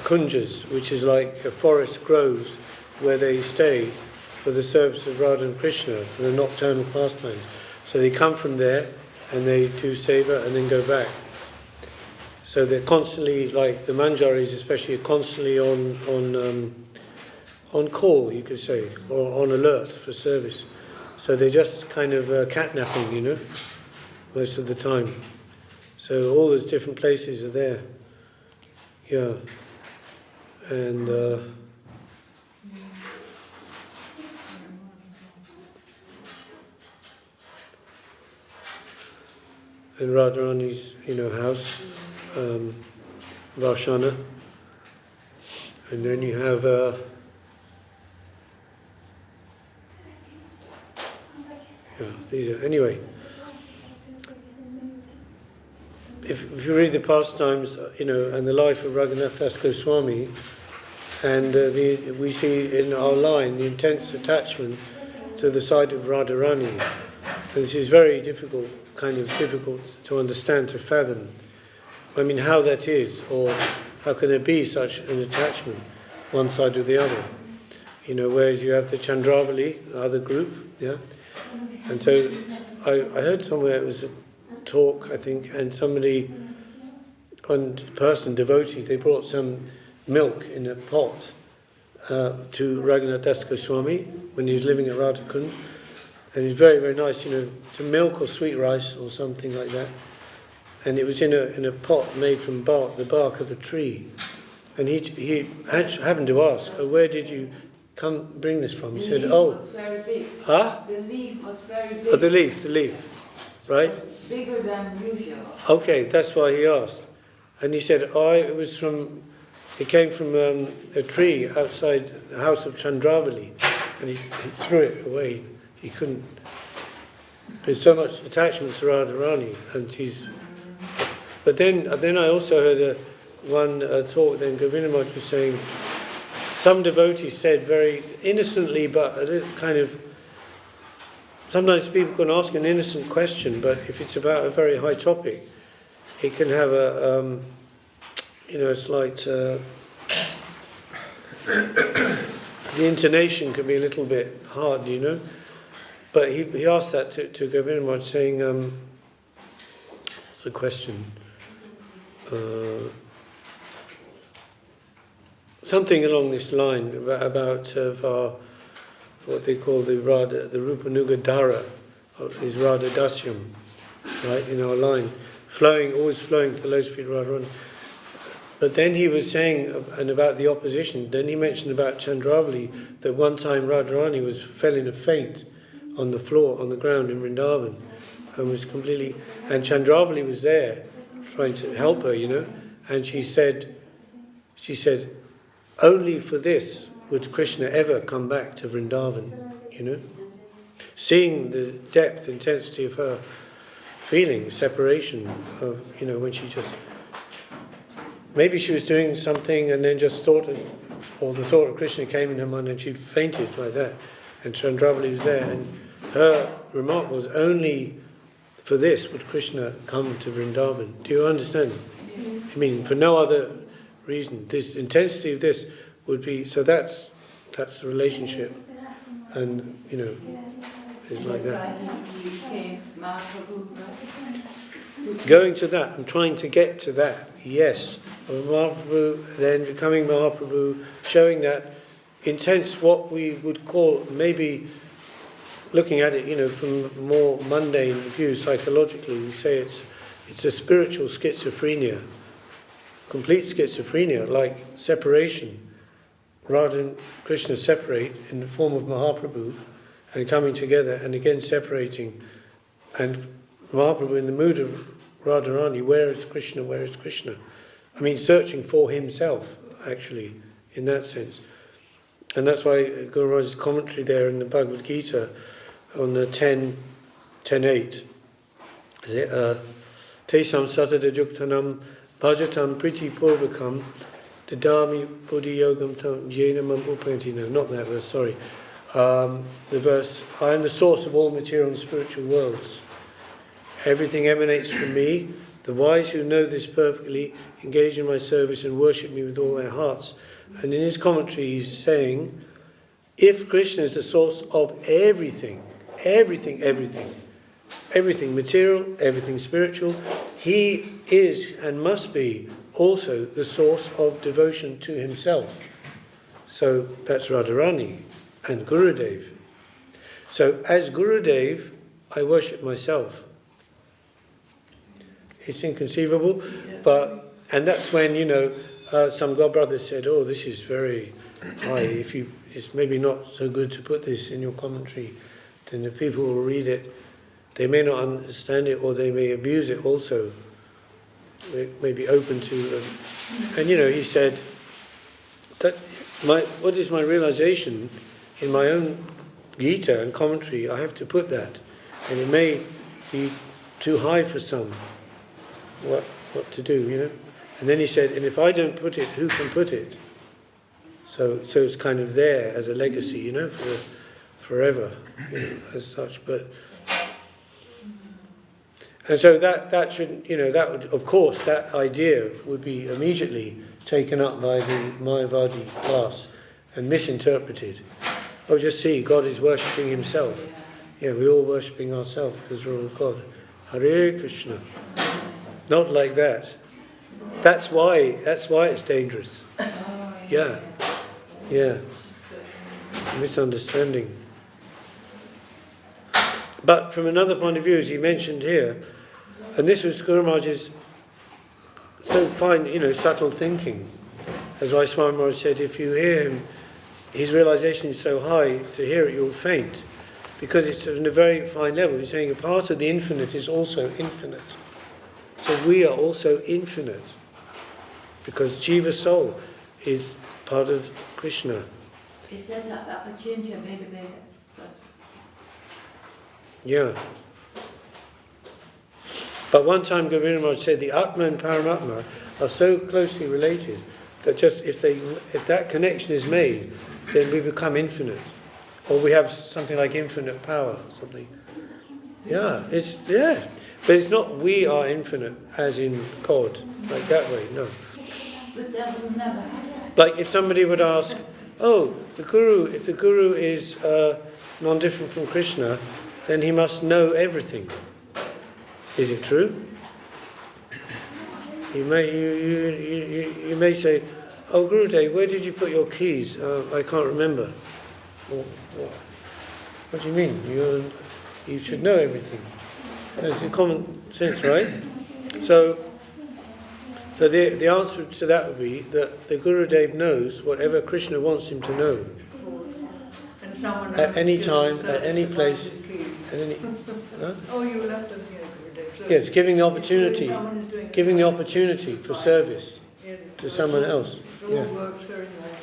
kunjas, which is like forest groves where they stay for the service of Radha and Krishna, for the nocturnal pastimes. So they come from there and they do seva and then go back. So they're constantly, like the Manjaris especially, are constantly on call, you could say, or on alert for service. So they're just kind of catnapping, most of the time. So all those different places are there. Yeah. And Radharani's, house, Varshana. And then you have these are, anyway, if you read the pastimes, and the life of Raghunath Das Goswami, and we see in our line the intense attachment to the side of Radharani. And this is very difficult to understand, to fathom. I mean, how that is, or how can there be such an attachment, one side or the other? Whereas you have the Chandravali, the other group, yeah. And so I heard somewhere it was a talk, I think, and one person, devotee, they brought some milk in a pot to Raghunath Das Goswami when he was living at Radha Kund. And it's very, very nice, to milk or sweet rice or something like that. And it was in a pot made from the bark of a tree. And he happened to ask, where did you bring this from? He said, leaf was very big. Huh? The leaf was very big. Oh, the leaf, right? It was bigger than usual. Okay, that's why he asked. And he said, it came from a tree outside the house of Chandravali. And he threw it away. He couldn't. There's so much attachment to Radharani. But then I also heard one talk, then Govinda Maharaj was saying, some devotees said very innocently, but a little kind of, sometimes people can ask an innocent question, but if it's about a very high topic, it can have a slight, the intonation can be a little bit hard, But he asked that to Govinda Maharaj, saying, what's the question? Something along this line about what they call the Rupanuga Dhara, is Radha Dasyam, right, in our line, always flowing to the lotus feet of Radharani. But then he was saying, and about the opposition, then he mentioned about Chandravali, that one time Radharani fell in a faint on the floor, on the ground in Vrindavan, and and Chandravali was there trying to help her, and she said, only for this would Krishna ever come back to Vrindavan, Seeing the depth, intensity of her feeling, separation of, when she just, maybe she was doing something and then just the thought of Krishna came in her mind and she fainted like that, and Chandravali was there, and her remark was, only for this would Krishna come to Vrindavan. Do you understand? I mean, for no other reason. This intensity of this would be, so that's the relationship, and it's like that. Going to that, I'm trying to get to that. Yes, Mahaprabhu, then becoming Mahaprabhu, showing that intense, what we would call, maybe looking at it, from a more mundane view, psychologically, we say it's a spiritual schizophrenia. Complete schizophrenia, like separation. Radha and Krishna separate in the form of Mahaprabhu and coming together and again separating. And Mahaprabhu in the mood of Radharani, where is Krishna, where is Krishna? I mean, searching for himself, actually, in that sense. And that's why Guru Maharaj's commentary there in the Bhagavad Gita on the 10.8, is it, Tesam satada yuktanam bhajatam priti purvakam dadami buddhi yogam tam yenamam upanti. No, not that verse, sorry. The verse, I am the source of all material and spiritual worlds. Everything emanates from me. The wise who know this perfectly engage in my service and worship me with all their hearts. And in his commentary he's saying, if Krishna is the source of everything material, everything spiritual, he is and must be also the source of devotion to himself. So that's Radharani and Gurudev. So as Gurudev, I worship myself. It's inconceivable, and that's when, some godbrothers said, oh, this is very high. It's maybe not so good to put this in your commentary. Then the people will read it. They may not understand it, or they may abuse it also. They may be open to... and he said, what is my realization in my own Gita and commentary, I have to put that. And it may be too high for some. What to do, And then he said, and if I don't put it, who can put it? So it's kind of there as a legacy, for forever, as such. And so that should, that would, of course, that idea would be immediately taken up by the Mayavadi class and misinterpreted. Oh, just see, God is worshipping himself. Yeah, we're all worshipping ourselves because we're all God. Hare Krishna. Not like that. That's why it's dangerous. Yeah. Misunderstanding. But from another point of view, as he mentioned here, and this was Guru Maharaj's so fine, subtle thinking. as Swami Maharaj said, if you hear him, his realization is so high, to hear it you'll faint, because it's at a very fine level. He's saying a part of the infinite is also infinite. So we are also infinite, because Jiva's soul is part of Krishna. Is that a change a bit? Yeah. But one time Govinda Maharaj said the Atma and Paramatma are so closely related that just if that connection is made, then we become infinite. Or we have something like infinite power, something. Yeah, but it's not we are infinite as in God, like that way, no. But that will never happen. Like if somebody would ask, oh, if the Guru is non-different from Krishna, then he must know everything. Is it true? You may say, oh Gurudev, where did you put your keys? I can't remember. What do you mean? You should know everything. It's common sense, right? So the answer to that would be that the Gurudev knows whatever Krishna wants him to know. And someone At any time, at any place, at any. Huh? Oh, you left them here, Gurudev. So Yes, giving the opportunity for service yeah, to someone else. it all Yeah. works very nicely.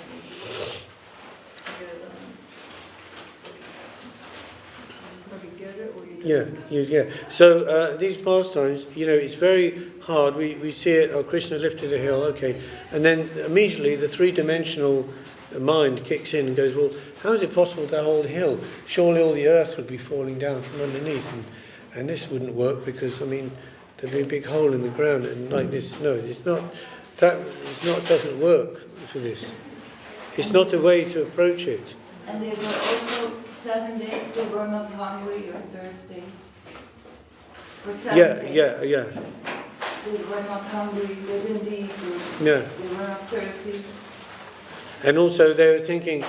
You get it or you don't? Yeah. So these pastimes, it's very hard. We see it. Oh, Krishna lifted a hill. Okay, and then immediately the three-dimensional mind kicks in and goes, well, how is it possible to hold a hill? Surely all the earth would be falling down from underneath, and this wouldn't work because there'd be a big hole in the ground and like this. No, it's not. Doesn't work for this. It's not the way to approach it. And they were also 7 days, they were not hungry or thirsty. For 7 days. Yeah. They were not hungry, they didn't eat, Yeah. they were not thirsty. And also they were thinking,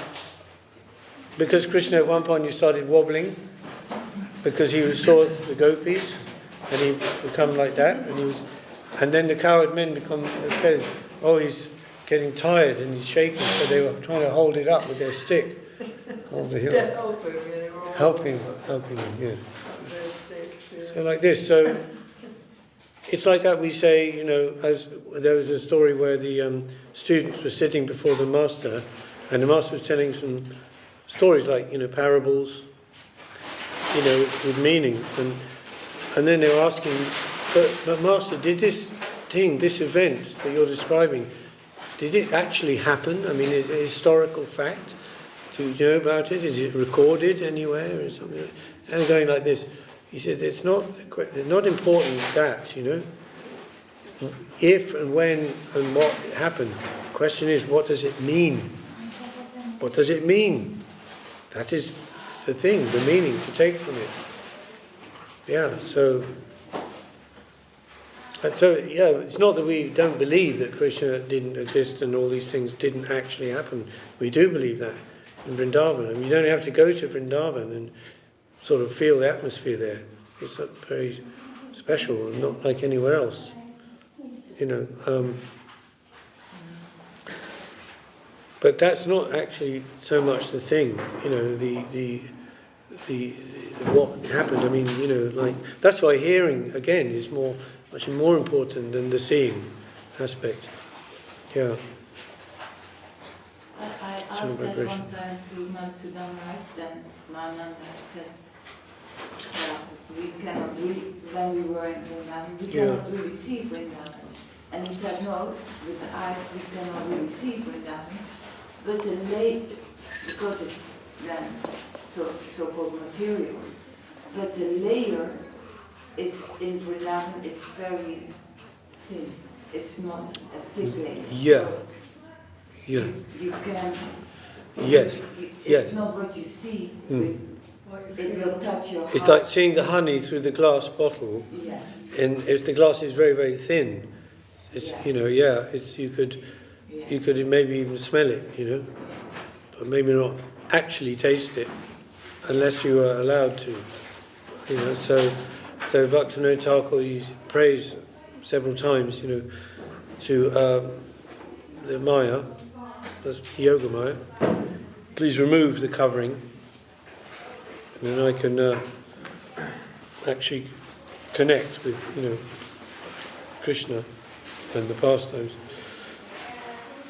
because Krishna at one point he started wobbling, because he saw the gopis, and he become like that, and then the cowherd men said, oh, he's getting tired and he's shaking, so they were trying to hold it up with their stick. Hold the hill. To help him, yeah, they were all Helping him, yeah. up their stakes, yeah. So like this, so it's like that we say, as there was a story where the students were sitting before the master, and the master was telling some stories like, parables, with meaning, and then they were asking, but master, did this event that you're describing, did it actually happen? I mean, is it a historical fact? Do you know about it? Is it recorded anywhere or something? And going like this, he said, it's not important that, if and when and what happened. The question is, what does it mean? What does it mean? That is the thing, the meaning to take from it. Yeah, so it's not that we don't believe that Krishna didn't exist and all these things didn't actually happen. We do believe that in Vrindavan. And you don't have to go to Vrindavan and sort of feel the atmosphere there. It's very special and not like anywhere else. But that's not actually so much the thing, the what happened. I mean, that's why hearing again is much more important than the seeing aspect. Yeah. I asked that one time to Mansudan Maharaj, then Mananda said, we cannot really, when we were in Vrindavan, we cannot really see Vrindavan. And he said, no, with the eyes we cannot really see Vrindavan, but the layer, because it's then so-called material, but the layer is in Vrindavan is very thin. It's not a thick layer. Yeah. So Yeah. you can. Yes. It's not what you see. It will touch your heart. It's like seeing the honey through the glass bottle, Yeah. and if the glass is very, very thin, it's Yeah. you could maybe even smell it, but maybe not actually taste it, unless you are allowed to, So Bhaktivinoda Thakur, he prays several times, to the Maya, the Yoga Maya, please remove the covering, and then I can actually connect with, Krishna and the pastimes.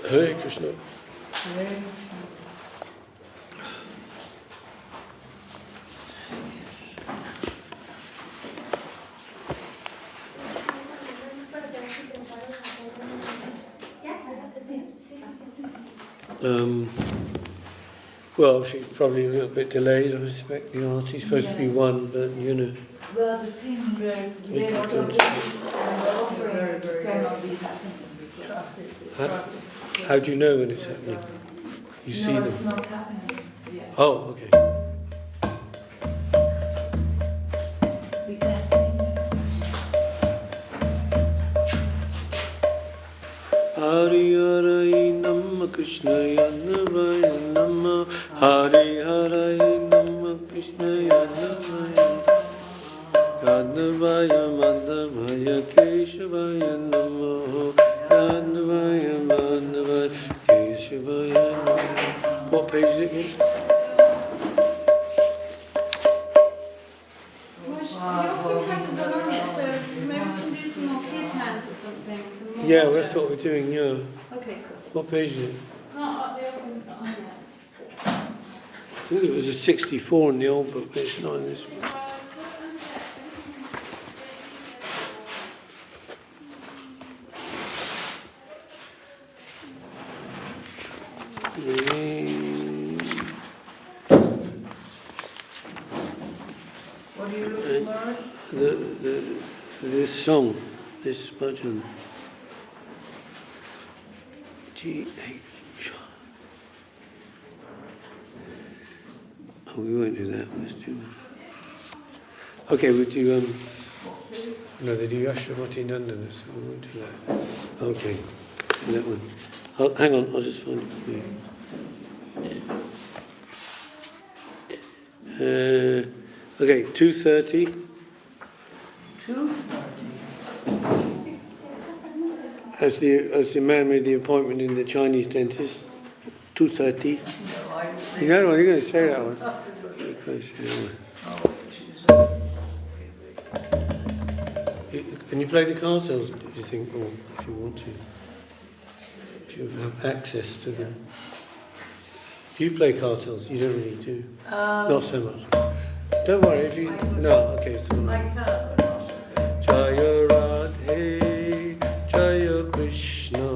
Hare Krishna. Well, she's probably a little bit delayed. I expect the artie's supposed to be 1, but Well, the thing is, the offering cannot be happening. How do you know when it's happening? You see them? It's not happening yet. Oh, okay. We can't sing it. Hari Hari Namma Krishna Yanavaya Namma Hari Hari Namma Krishna Yanavaya Yanavaya Madhavaya Keshavaya Namma Yanavaya Madhavaya Keshavaya Namma. What page is it again? Hasn't gone on yet, so maybe we can do some more kids' hands or something. Some more Yeah, that's what we're doing, yeah. Okay, cool. What page is it? It's not up, the opening's not on yet. I think it was a 64 in the old book, but it's not in this one. What are you looking for? This song, this bhajan. G-H. Oh, we won't do that. Let's do one. Okay, we'll do, no, they do Ashramati Nandana, so we won't do that. Okay, do that one. Hang on, I'll just find it for you. Okay, 2:30. 2:30. As the man made the appointment in the Chinese dentist, 2:30. No, I didn't say. You know what? You're going to say that one. You're going to say that one. Can you play the cartels? Do you think, or if you want to, if you have access to them? Do you play cartels? You don't really do. Not so much. Don't worry if you. No, okay, it's all I right. can't, but not so good. Jaya Radhe, Jaya Krishna,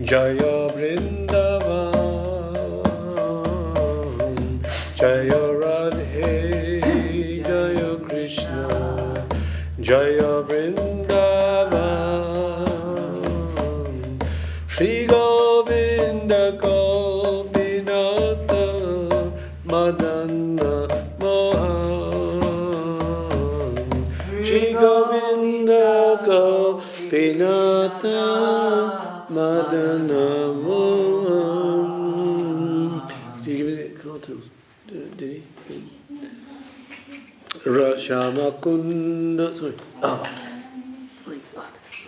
Jaya Vrindavan, Jaya Radhe, Jaya Krishna, Jaya Vrindavan, Sri Govinda Gopinatha Madana Mohan, Sri Govinda Gopinatha Madana Mohan. Did you give me the cartels? Did he? Shama Kunda, sorry.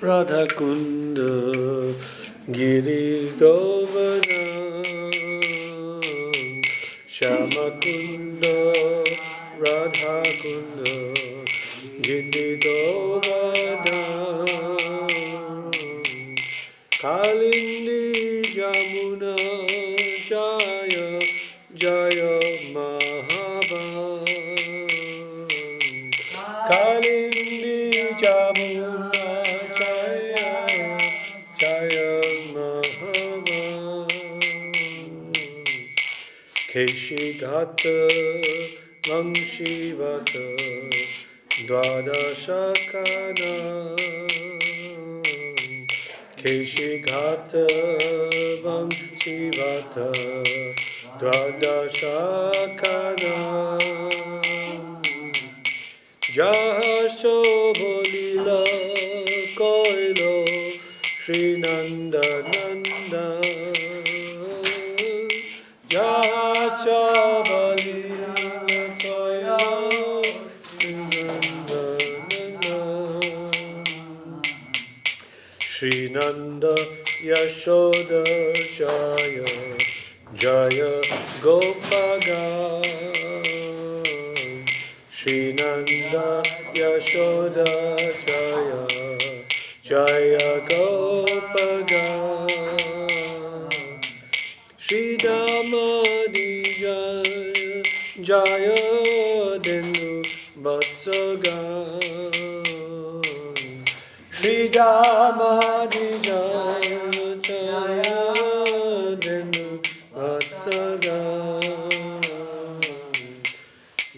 Radha Kunda Giri Govardhan, Shama Kunda Radha Kunda Giri Govardhan, Kalindi Jamuna Jaya Jaya Mahaban, Kalindi Jamuna Jaya Jaya Mahaban, Keshigata Vamshivata Dwadashakana, Keshigata Vamshivata Dwadashakana, Jaha Shobholila Koilo Sri Nanda Nanda, Jaha Shobholila Koilo Sri Nanda Nanda, Shri Nanda Yashoda Jaya Jaya Gopagan. Shri Nanda Yashoda Jaya Jaya Gopagan. Shri Damani Jaya Jaya Denu Vatsagan. Shri Damani Jaya Jaya Denu Vatsagan.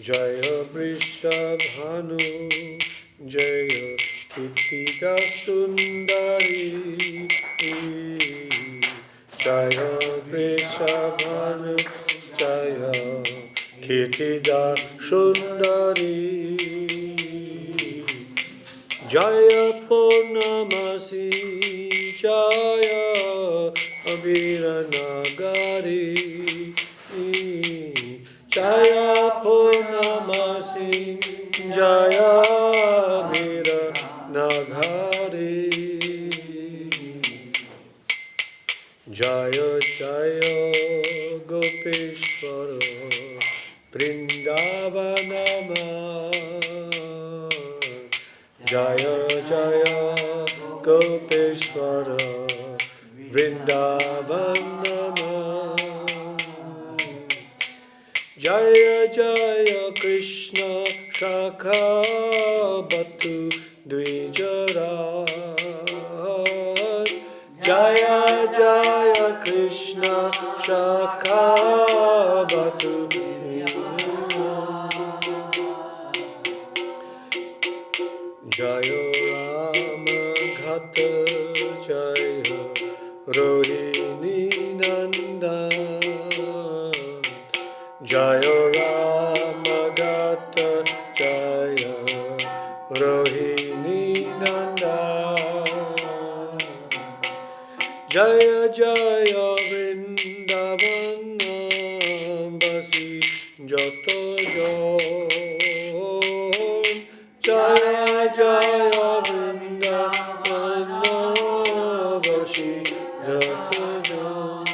Jaya Vrishabhanu Jaya Kittika Sundari. Jaya Vrishabhanu Jaya Kittika Sundari. Jaya Purnamasi Jaya Aviranagari. Jaya Purnamasi Jaya Aviranagari. Jaya Jaya Gopeshwara Vrindavanama. Jaya Jaya Gopeshwara Vrindavanama. Jaya Jaya Krishna Shakha Batu Dvijarat. Jaya Jaya Krishna Shakha Batu Dvijarat. Jaya Rama Ghata Jaya Rohini Nandan. Jaya Rama Ghata Jaya Rohini Nandan. Jaya Jaya Vrindavana Basi Joto Jon. Jaya Jaya Vrindavana Basi Joto Jon.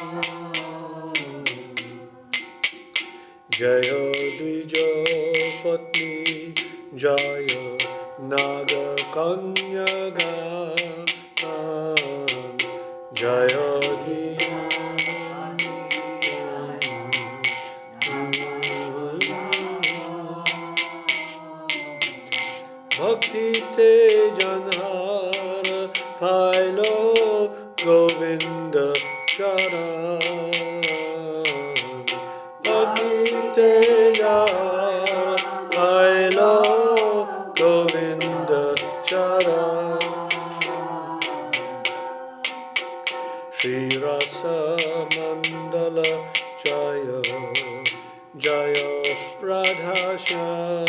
Jaya Dvija Patni Jaya Naga Kanyaga. Jaya Dvija Bhakti te janhara pailo Govinda charan. Bhakti te janhara pailo Govinda charan. Shri Rasa Mandala Jaya Jaya Radha Shyam.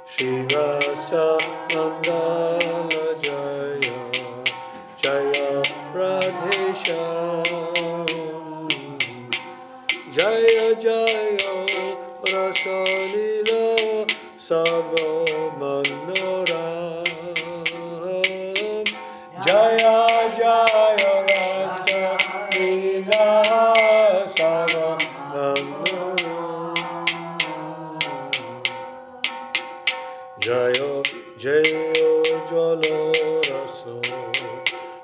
Shri Rasa Mandala Jaya Jaya Radhe Shyam. Jaya Jaya Rasa Lila Sava Manoram. Jaya Jaya Rasa Lila Sava Manoram. Jaya Jaya Jala Rasa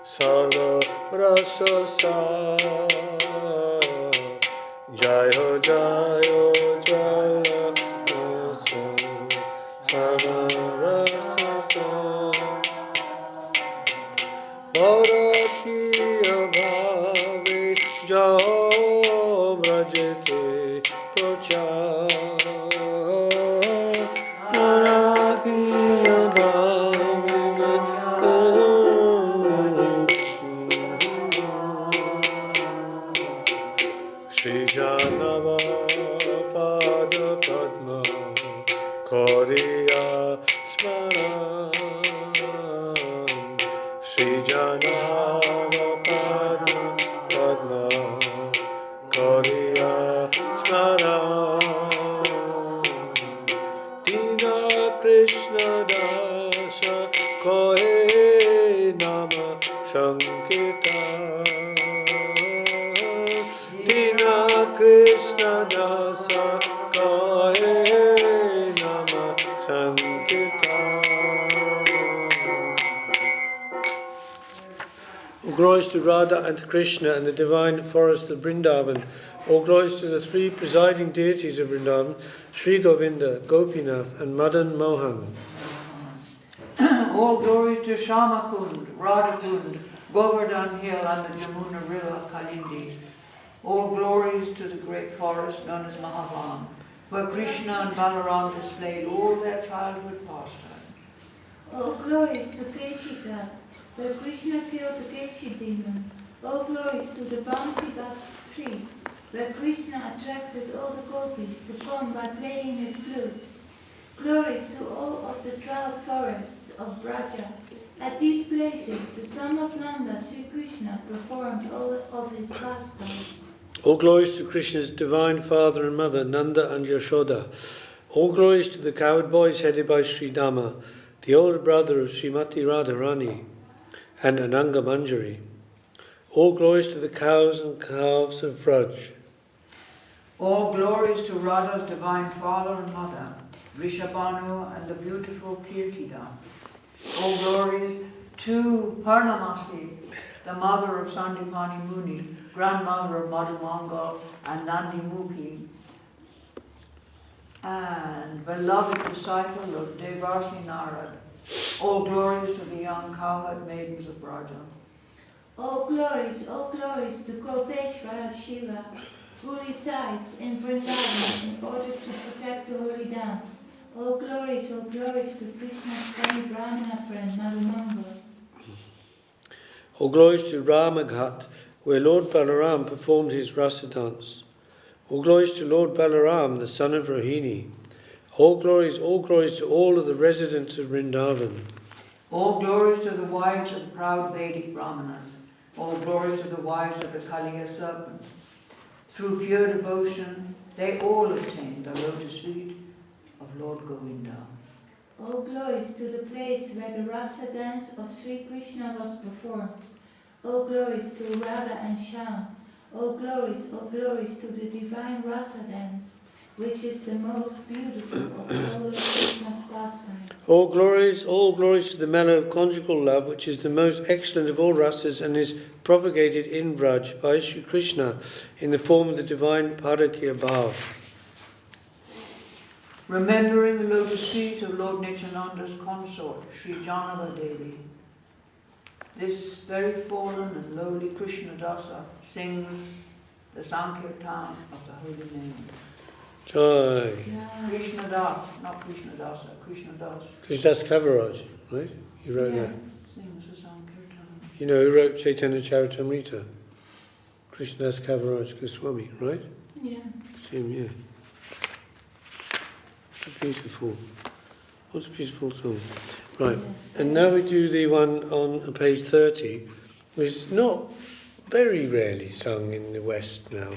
Sarva Rasa Sa. Jaya Jaya Jala Rasa Sarva Rasa Sa. Bharatiya Bhave Jao Vrajate Prachar. Bharatiya Bhave Shri Janava Pada Padma Koriya Smaran. Shri Janava Padma Padma Koriya Smaran. Dina Krishna Dasa Kohe Sankita Dina Krishna Dasa Kaye Nama Sankita. All glories to Radha and Krishna and the divine forest of Vrindavan. All glories to the three presiding deities of Vrindavan, Sri Govinda, Gopinath and Madan Mohan. All glories to Shamakund, Radhakund, Govardhan Hill and the Jamuna River, Kalindi. All glories to the great forest known as Mahavan, where Krishna and Balaram displayed all their childhood pastimes. All glories to Keshigat, where Krishna killed the Keshi demon. All glories to the Bansigat tree, where Krishna attracted all the gopis to come by playing his flute. Glories to all of the 12 forests of Braja. At these places, the son of Nanda, Sri Krishna, performed all of his pastimes. All glories to Krishna's divine father and mother, Nanda and Yashoda. All glories to the cowherd boys headed by Sri Dama, the older brother of Srimati Radharani and Ananga Manjari. All glories to the cows and calves of Vraj. All glories to Radha's divine father and mother, Rishabhanu and the beautiful Kirtida. All glories to Purnamasi, the mother of Sandipani Muni, grandmother of Madhumangal and Nandi Mukhi, and beloved disciple of Devarsi Narad. All glories to the young cowherd maidens of Braja. All glories to Kopeshvara Shiva, who resides in Vrindavan in order to protect the holy dam. All glories to Krishna's funny Brahmana friend Madhumangal. All glories to Ramaghat, where Lord Balaram performed his rasa dance. All glories to Lord Balaram, the son of Rohini. All glories to all of the residents of Vrindavan. All glories to the wives of proud Vedic Brahmanas. All glories to the wives of the Kaliya serpent. Through pure devotion, they all attained the lotus feet of Lord Govinda. All glories to the place where the rasa dance of Sri Krishna was performed. All glories to Radha and Shyam. All glories to the divine rasa dance, which is the most beautiful of all of Krishna's pastimes. All glories to the mellow of conjugal love, which is the most excellent of all rasas and is propagated in Braj by Sri Krishna in the form of the divine Padakya Bhav. Remembering the lotus feet of Lord Nityananda's consort, Sri Janava Devi, this very fallen and lowly Krishna Dasa sings the Sankirtan of the holy name. Jai. Krishna Das, not Krishna Dasa, Krishna Das. Krishnadas Kaviraj, right? He wrote that. Sings the Sankirtan. You know who wrote Chaitanya Charitamrita? Krishnadas Kaviraj Goswami, right? Yeah. It's him, yeah. Beautiful. What a beautiful song. Right, and now we do the one on page 30, which is not very rarely sung in the West now.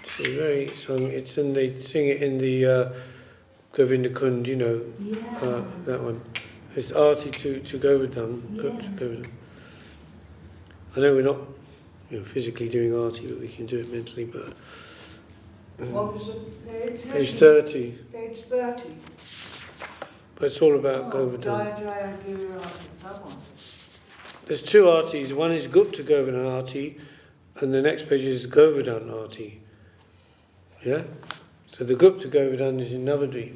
It's very sung. They sing it in the Govinda Kund, you know, that one. It's Arti to Govardhan. Govardhan. I know we're not, physically doing Arti, but we can do it mentally. But What was it? page 30. Page 30. But it's all about Govardhan. Jaya Jaya Giriraj, that one. There's two artis. One is Gupta Govardhan Arti, and the next page is Govardhan Arti. Yeah? So the Gupta Govardhan is in Navadvip.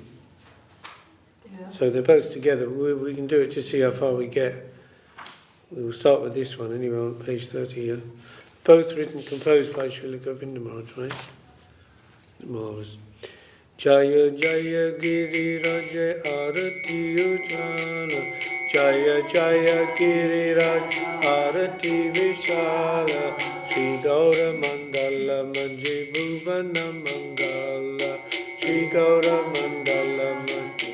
Yeah. So they're both together. We can do it to see how far we get. We'll start with this one anyway on page 30 here. Both written, composed by Srila Govinda Maharaj, right? Marvelous. Jaya Jaya Giriraj Arati Ujjala Jaya Jaya Giriraj Arati Vishala Sri Gaura Mandala Manji Bhuvana Mangala Sri Gaura Mandala Manji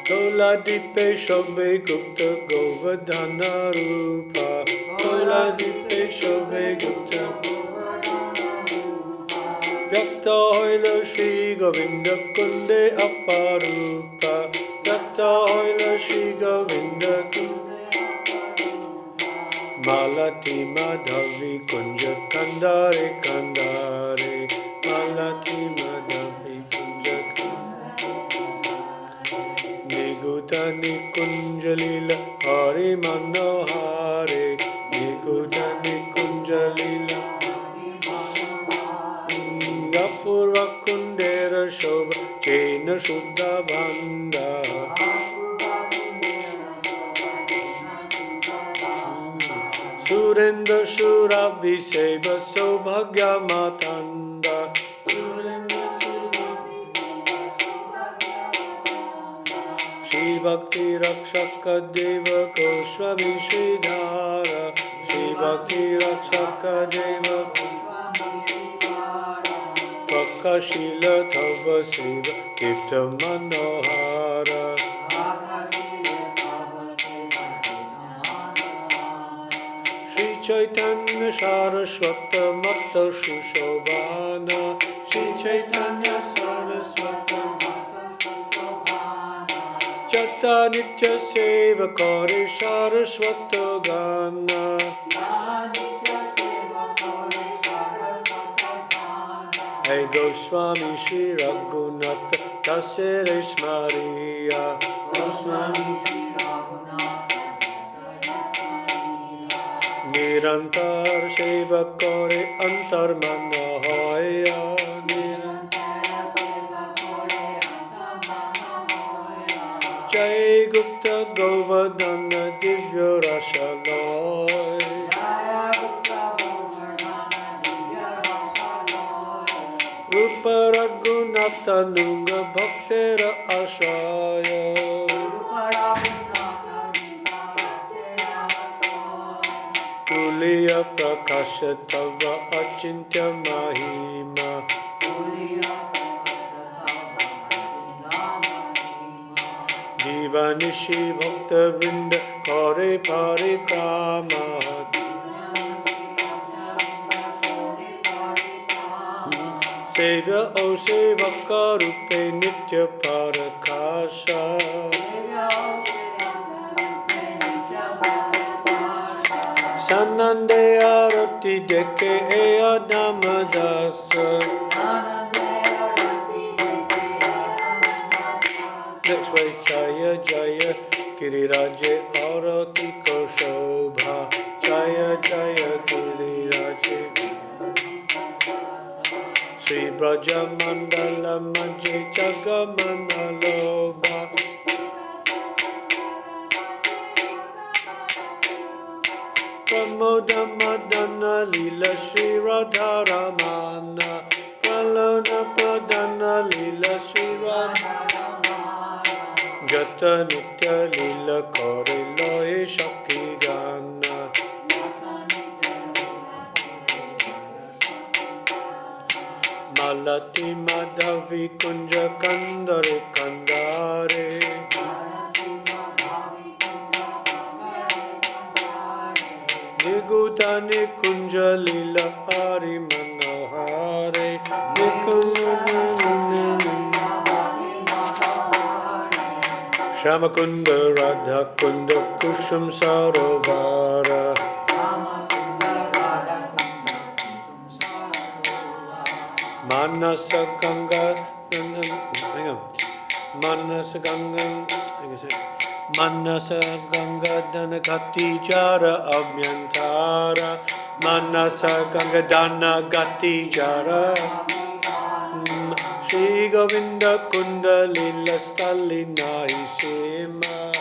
Tola Dipe Shobhe Gupta Govardhana Rupa Tola Dipe Shobhe Gupta Vyakta hoila Sri Govinda Kunde Aparupa Vyakta hoila Sri Govinda Kunde Malati Madhavi Kunja Kandare Kandare Malati Madhavi Kunja Niguta Nikunjalila Hari Manohare Niguta Nikunjalila Apurva Kundera Shobha Chena Shuddha Banda Surendra Shurabhi Seva Sobhagya Matanda Shri Bhakti Rakshaka Deva Goswami Sridhara Shri Bhakti Rakshaka Deva Pakashila Thava Seva Tirtha Manohara Shri Chaitanya Saraswata Mata Shushobhana Shri Chaitanya Saraswata Chata Nitya Seva Kare Saraswata Gana Hey Goswami Shri Raghunatha Dasere Smariya Goswami Nirantar Seva Kore Antar Manohaya Jai Gupta Govardhana Divya Rasaloy Rupa Raghunatha Nunga Bhaktera Ashaya Kuliya Prakasha Tava Achintya Mahima Divanishi Bhakta Vrinda Kare Parikrama Seva O Sevaka Rupe Nitya Parakasha Sanande Arati Deke Eya Namadasa Next way Jaya Jaya Giriraje Arati Koshobha Jaya Jaya Giriraje Sri Braja Mandala Manje Jagamandaloba Pramoda Madana Lila Sri Radharamana Pralona Pradana Lila Sri Radharamana Jata Nitya Lila Kore Loe Shakti Gana Malati Madhavi Kunja Kandare Kandare Niguta Nikunja Lila Hari Manohare Shamakunda Radha Kunda Kushum Sarovara Manasa Ganga Manasa Ganga Manasa Ganga Dana Gati Jara Abhyantara Manasa Ganga Dana Gati Jara Sri Govinda Kunda Lila Stali Nahi Sema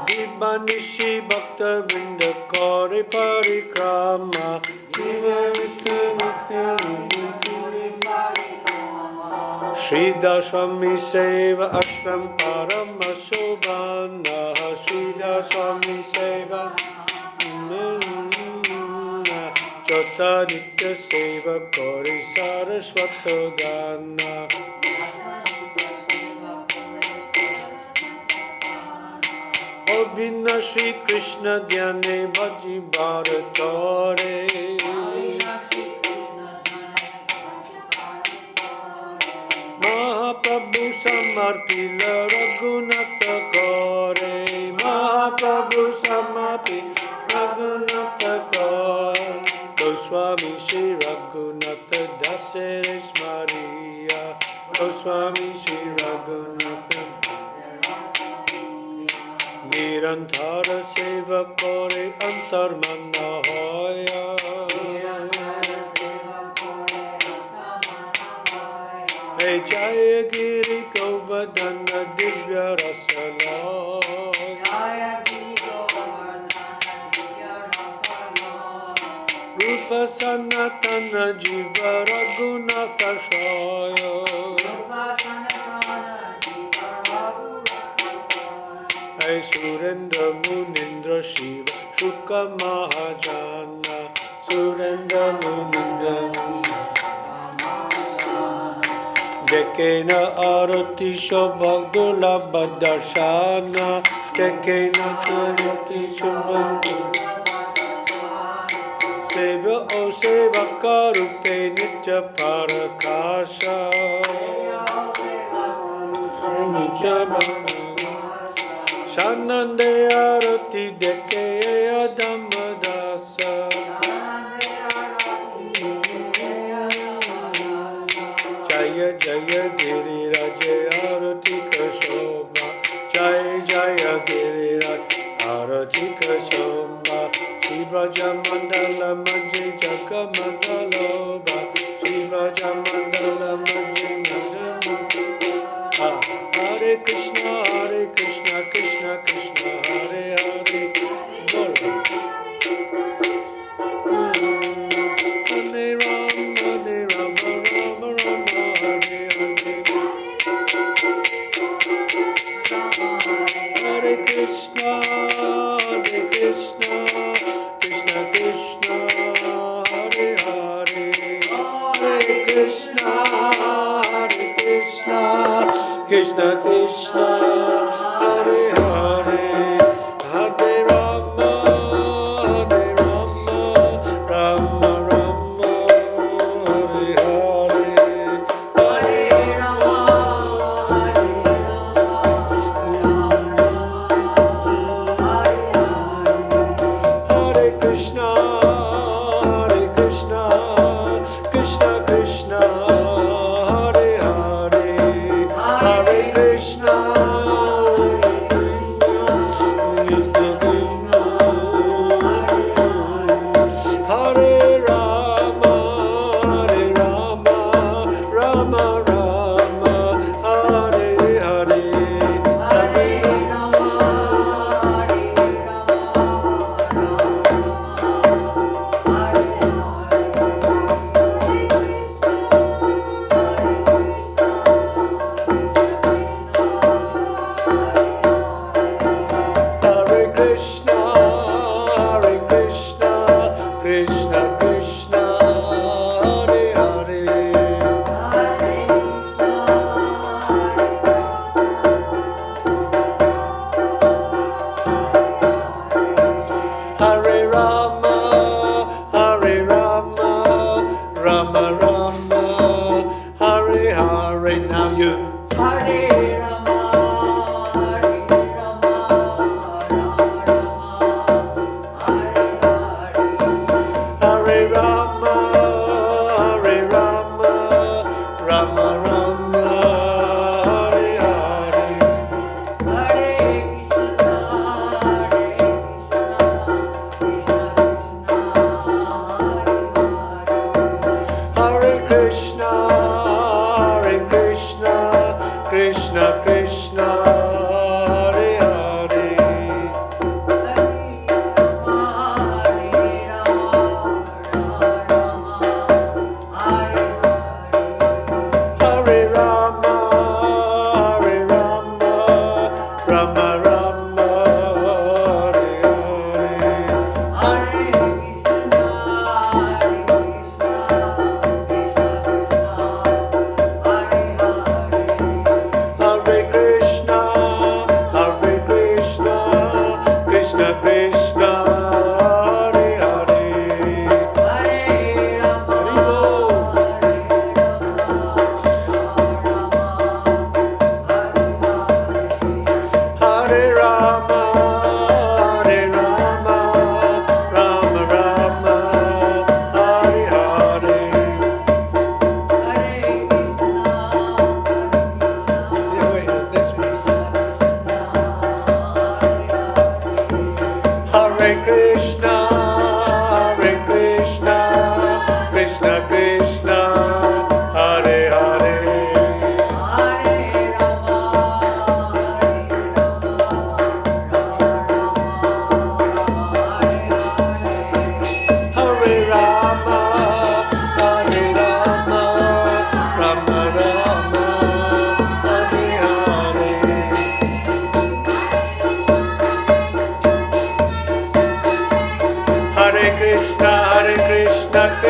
Dibanishi Bhakta Vrinda Kore Parikrama Shrida Swami Seva Ashram Parama Shobhana Shrida Swami Seva Jota Nitya Seva Kori Saraswata Gana Obhina Shri Krishna Dhyane Bhaji Bharatore Mahaprabhu samarpila Raghunatha kore. Mahaprabhu samarpila Raghunatha kore. Goswami Shri Raghunatha Daseres Maria. Goswami Shri Raghunatha Nirantara seva kore antar manna hoya. Hey Jaya Giri Govardhana Divya Rasala. Rupa Sanatana Jiva Raghunatha Shaya. Hey Surendra Munindra Shiva Shuka Mahajana. Surendra Munindra Dekena Arati Shobhagdula Badarshana. Dekena Arati Shobhagdula Seva O Seva Karupe Nitya Parakasha. Nitya Parakasha Shanande Arati Dekeya Dhammadasa. Jaya Jaya Giri Raja Arati Kashobha. Jaya Jaya Giri Raja Arati Kashobha. Shivaja Mandala Majji Jaka Mandaloba. Shivaja Mandala Majji Mandaloba. Hare Krishna, Krishna Krishna, Hare Hare. Hare Rama, Rama Rama, Hare Hare. Hare Krishna, Krishna Krishna, Hare Hare. Hare Krishna, Krishna Krishna, Hare Hare. Hare Rama, Rama Rama, Hare Hare. Hare Rama, Hare Krishna, Krishna Krishna, Hare Hare. Hare Krishna, Krishna Krishna, Hare Rama, Rama Rama, Hare Hare. Hare Rama, Hare Krishna, Krishna Krishna, Hare Hare. Hare Rama, Rama Rama, Hare Hare. Now you. Hare Rama, Hare Rama, Rama Rama, Hare Hare. Hare Krishna, Hare Krishna, Krishna Krishna, Hare Hare. Hare Rama, Rama Rama, Hare Hare. Hare Krishna, Krishna Krishna, Hare Hare. Hare Krishna,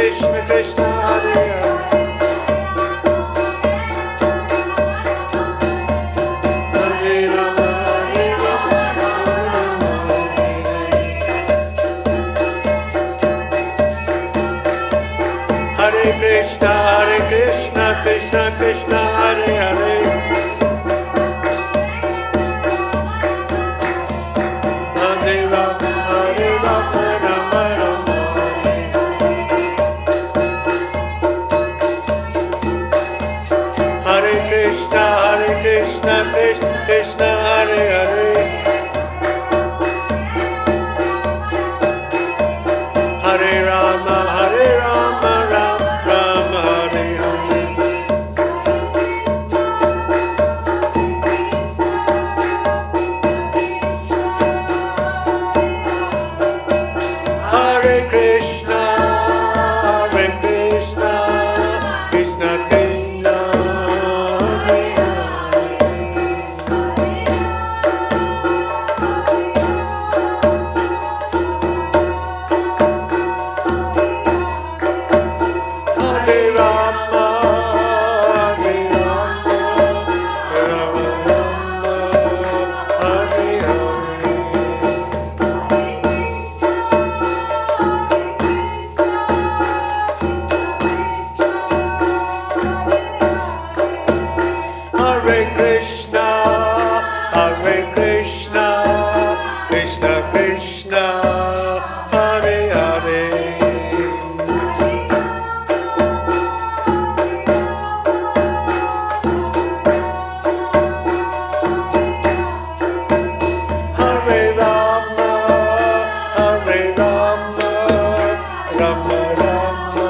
Krishna Krishna Hare Hare, Hare Rama Hare Rama, Rama Hare Krishna Krishna Krishna Hare Hare, Hare Rama Rama Rama, Hare Krishna Krishna Krishna Hare Hare, Hare Rama Rama Rama Hare Hare, Hare Krishna Krishna Krishna, Hare Hare Rama Rama Rama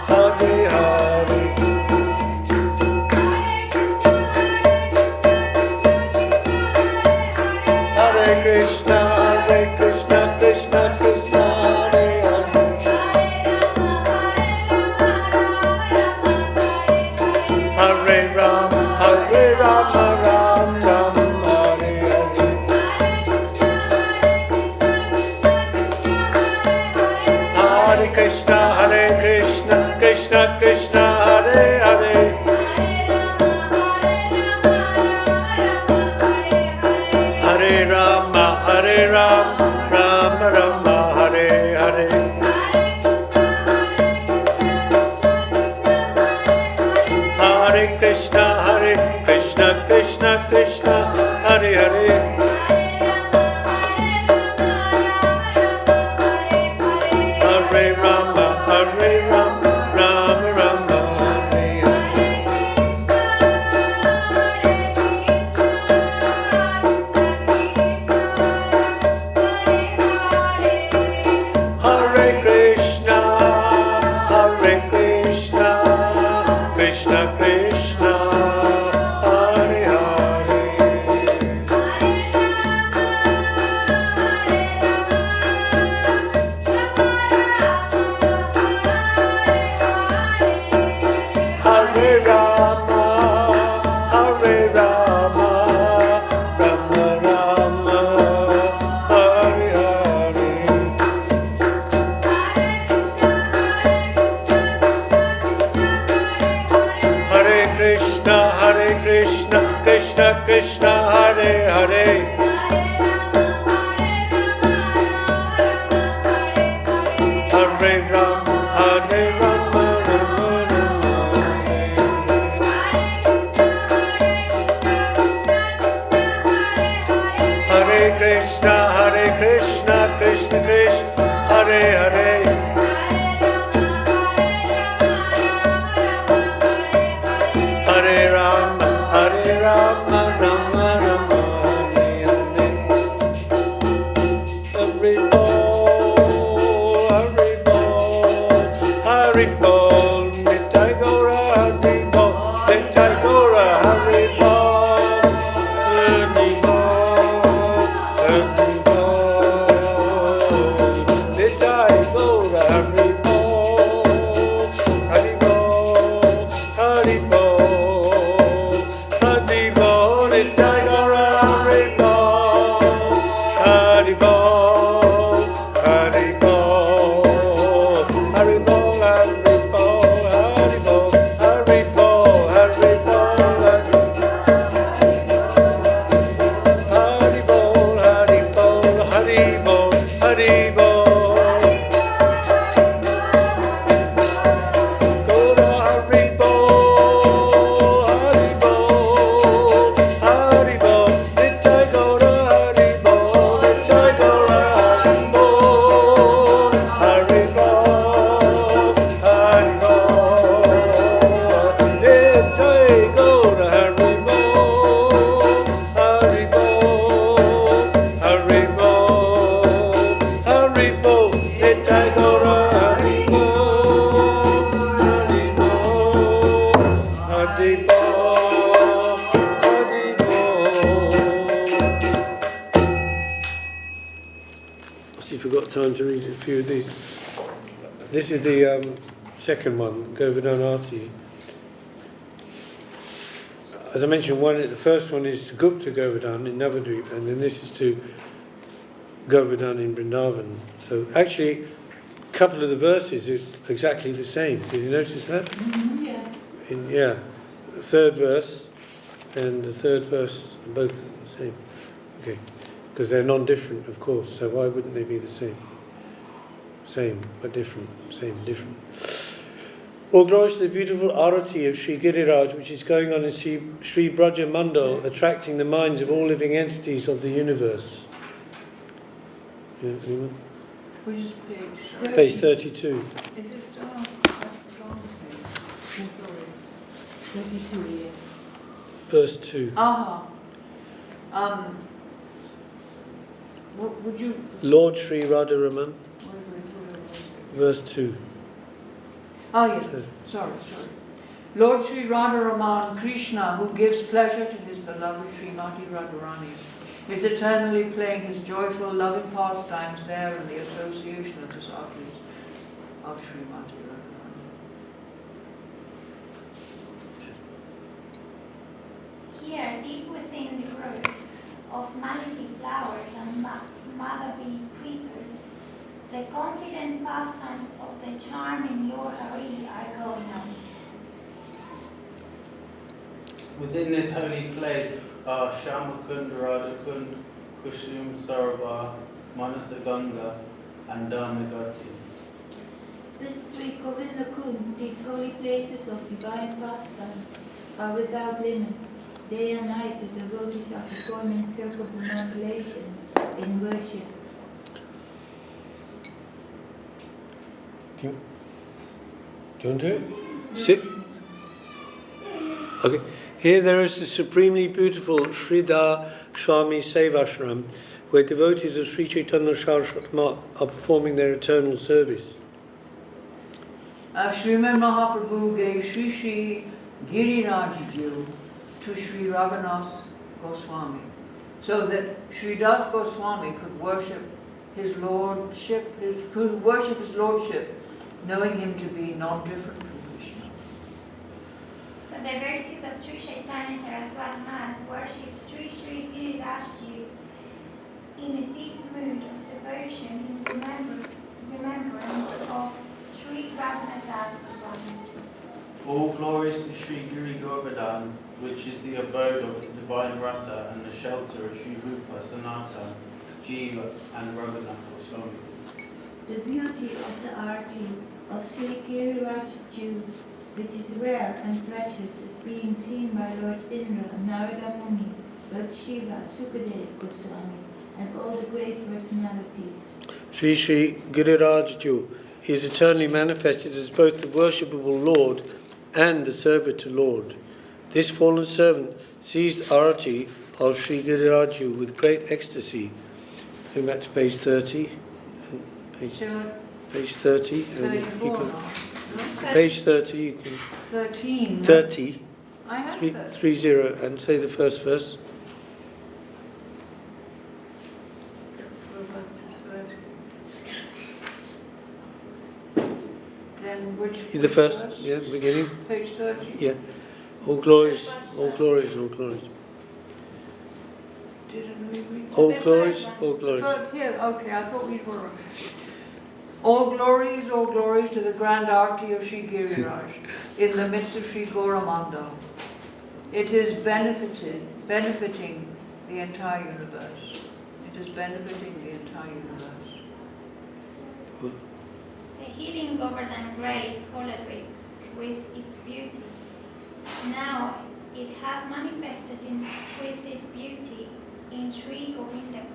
Hare Hare, Hare Krishna Krishna Krishna, Hare Hare, Hare Rama Rama Rama, Hare Hare, Hare Krishna Krishna Krishna, Hare Hare, Hare Rama Rama Rama, Hare Hare, Hare Krishna Krishna Krishna, Hare Hare, Hare Rama Rama Rama, Hare Hare, Hare Krishna Krishna Krishna, Hare Hare, Hare Rama Rama Rama, Hare Hare, Hare Krishna Krishna Krishna, Hare Hare, Hare Rama Rama Rama, Hare Hare, Hare Krishna Krishna Krishna, Hare Hare, Hare Rama Rama Rama, Hare Krishna Krishna Krishna, Hare Hare, Hare Rama Rama Rama, Hare Hare, Hare Bol, Nitai Gaura, Hare Bol, Nitai Gaura, Hare Bol, Hare Bol, Nitai Gaura, Hare Bol, Hare Bol, Hare Bol, Hare Bol, Nitai if we've got time to read a few of these. This is the second one, Govardhan Arti. As I mentioned, the first one is to Gupta Govardhan in Navadvip, and then this is to Govardhan in Vrindavan. So actually, a couple of the verses are exactly the same. Did you notice that? Mm-hmm, Yeah. The third verse and the third verse are both the same. Okay. Because they're non-different, of course, so why wouldn't they be the same? Same, but different. Same, different. All glories to the beautiful arati of Sri Giriraj, which is going on in Sri Braja Mandal, attracting the minds of all living entities of the universe. Yeah, anyone? Which is page? Page 32. It is, that's the wrong page. Sorry. 32, yeah. Verse 2. Would you... Lord Sri Radharaman, verse 2. Oh yes, sorry. Lord Sri Radharaman Krishna, who gives pleasure to his beloved Srimati Radharani, is eternally playing his joyful, loving pastimes there in the association of the Sakis of Srimati Radharani. Here, deep within the grove of malati flowers and malavi creepers, the confident pastimes of the charming Lord Hari are going on. Within this holy place are Shamakund, Radhakund, Kushum, Sarva, Manasaganga, and Dharnagati. With Sri Govardhan Puja, these holy places of divine pastimes are without limit. Day and night the devotees are performing circumambulation in worship. Do you want to do it? Sit. Okay. Here there is the supremely beautiful Sridhar Swami Sevashram, where devotees of Sri Chaitanya Saraswati are performing their eternal service. Srimad Mahaprabhu gave Sri Giriraj to Sri Raghunath Goswami, so that Sri Das Goswami could worship his lordship, knowing him to be non-different from Krishna. The devotees of Sri Chaitanya Saraswati worship Sri Giriraj in a deep mood of devotion in remembrance of Sri Raghunath Goswami. All glories to Sri Giri Govardhan, which is the abode of divine rasa and the shelter of Sri Rupa, Sanatana, Jiva, and Raghunath Goswami. The beauty of the arti of Sri Giriraj Jew, which is rare and precious, is being seen by Lord Indra, Narada Muni, Lord Shiva, Sukadeva Goswami, and all the great personalities. Sri Giriraj is eternally manifested as both the worshipable Lord and the servant to Lord. This fallen servant seized arati of Sri Giriraj with great ecstasy. Going back to page 30. Page 30. And you can, page 30, you can... 13. 30. I have 30, and say the first verse. Then which? The first, verse? yeah, beginning. Page 30. Yeah. All glories, all glories, all glories. Didn't we read? All glories, all glories. Here, okay, I thought we were. All glories to the grand arti of Sri Giriraj in the midst of Sri Gauramanda. It is benefiting the entire universe. It is benefiting the entire universe. The healing Govardhan grace colored with its beauty. Now it has manifested in exquisite beauty in Sri Govardhan.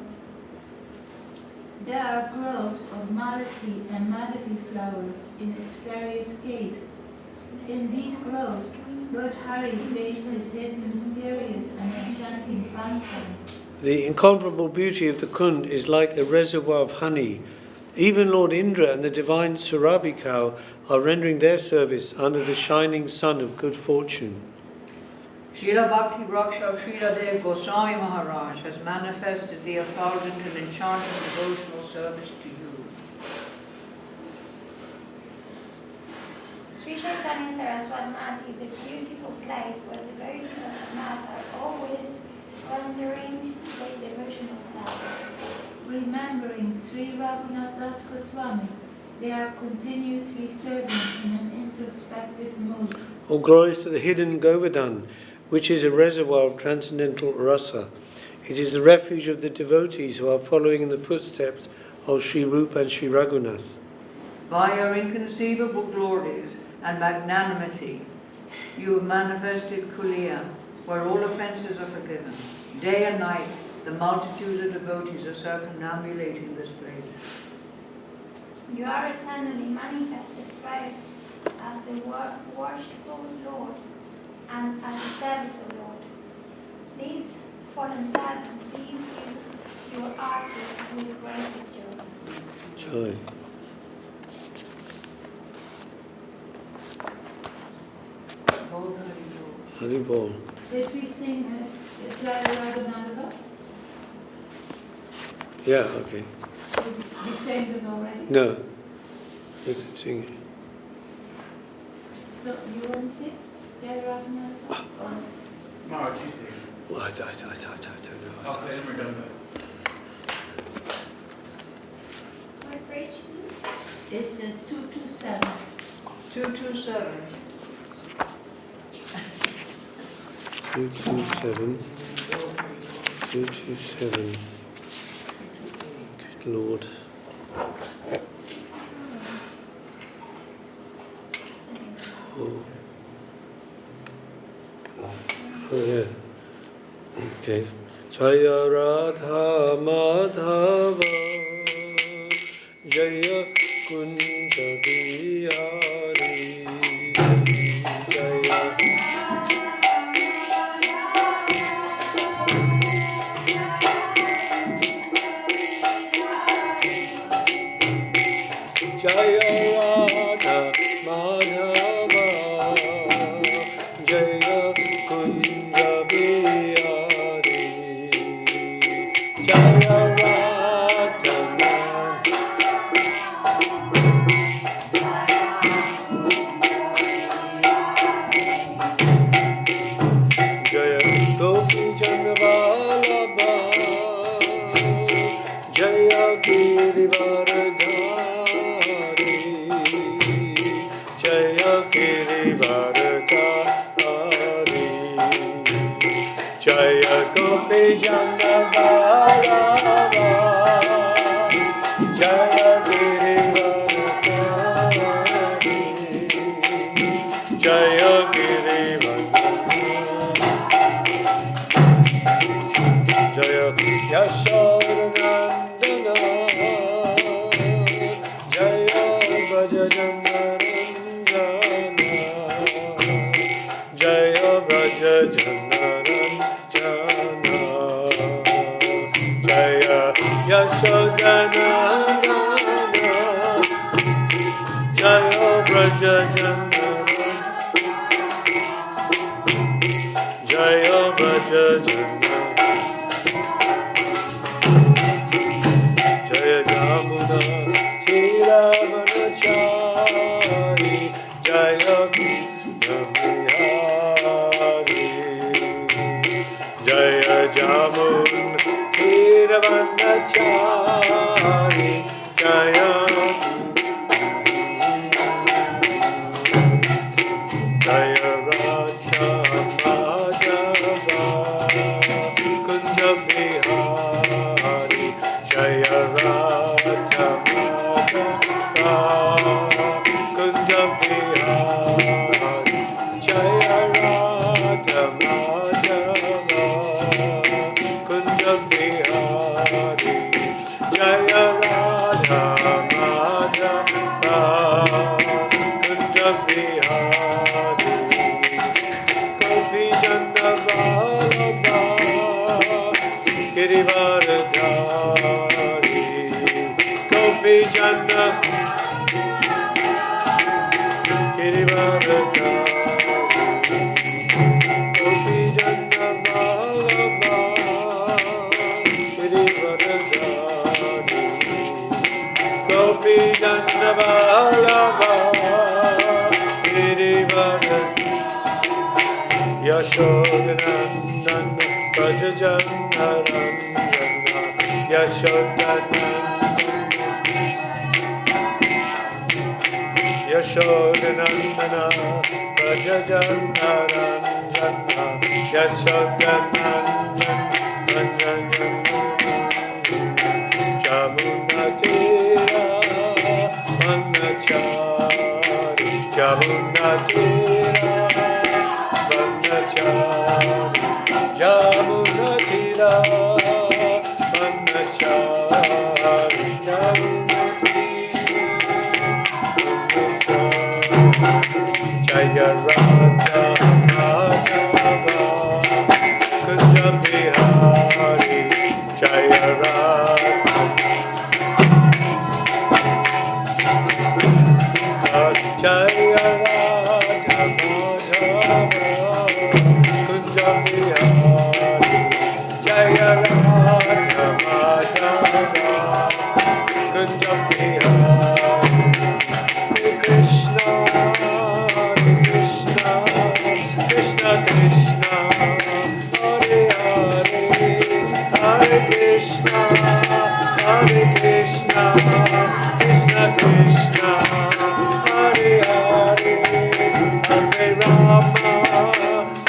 There are groves of malati and madhavi flowers in its various caves. In these groves, Lord Hari plays his hidden, mysterious and enchanting pastimes. The incomparable beauty of the Kund is like a reservoir of honey. Even Lord Indra and the divine Surabhi cow are rendering their service under the shining sun of good fortune. Srila Bhakti Raksha Srila Dev Goswami Maharaj has manifested the effulgent and enchanting devotional service to you. Sri Chaitanya Saraswati Mat is a beautiful place where the devotees of the mat are always rendering their devotional self. Remembering Sri Raghunath Das Goswami, they are continuously serving in an introspective mood. All glories to the hidden Govardhan, which is a reservoir of transcendental rasa. It is the refuge of the devotees who are following in the footsteps of Sri Rupa and Sri Raghunath. By your inconceivable glories and magnanimity, you have manifested Kulia, where all offences are forgiven. Day and night, the multitude of devotees are circumambulating this place. You are eternally manifested both as the worshipful Lord and as the servitor Lord. These fallen servants seize your arti with great joy. Joy. Hari Bol. Did we sing Jai Raghunath? Yeah, okay. We sang it already. No, you can sing it. So you want to sing Jai Raghunath? Maharaj, you sing. Well, I don't know. Okay, then we're done with My great It's 227. 227. 227. 227. Good Lord. Oh. Oh yeah. Okay. Jaya Radha Madhava Jaya Kunja Bihari Jaya Jaya Radha Madhava Jaya Kunja Bihari Jaya Radha Jaya Gopi Janvalabha Jaya Girivaradhari Jaya Girivaradhari Jaya Gopi Janvalabha Jaya Girivaradhari Jaya Girivaradhari Jaya Yashodanandana Jaya Brajajanarandana Jaya Brajajanarandana Jaya Yashodanandana Jaya Brajajanarandana Jaya Brajajanarandana Jaya Jamuna Shiravanachari Jaya Namihari Jaya Jamun Shiravanachari Jaya Jaya Raja Madhava Kunja Bihari Jaya Radha Madhava Kunja Bihari Jaya Radha Madhava Kunja Bihari Jaya Radha Madhava Kunja Bihari Gopi Jannavalabha Girivaradhari Gopi Janna Girivaradhari Gopi Jannavalabha Girivaradhari Gopi Jannavalabha Girivaradhari Yashodanandana Rajajantaranjana Yashodanandana Jamunatira Manachari Jamunatira Manachari Jamunatira Manachari Jaya Radha Madhava Kunja Bihari Jaya Radha Jaya Radha Madhava Kunja Bihari Jaya Radha Madhava Kunja Bihari Krishna Krishna Krishna Hare Hare Hare Krishna Krishna Krishna Hare Hare Hare Rama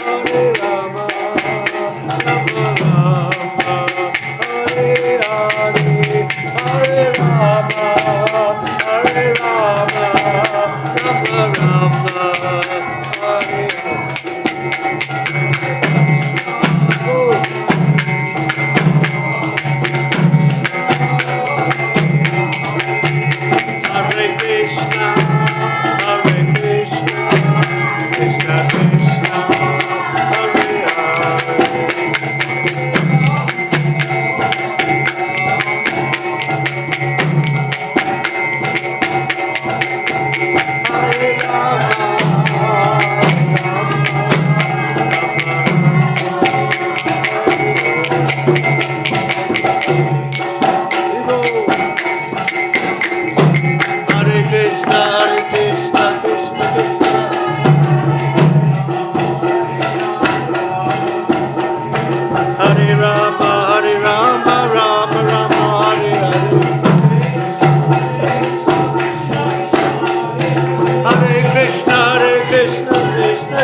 Hare Rama Rama Rama Hare Hare Hare Rama Hare Rama Rama Rama Hare Hare Krishna Hare Krishna Krishna Krishna Hare Hare Hare Krishna Krishna Krishna Hare Rama Rama Rama Hare Hare Hare Krishna Krishna Krishna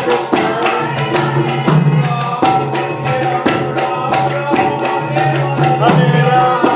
Hare Rama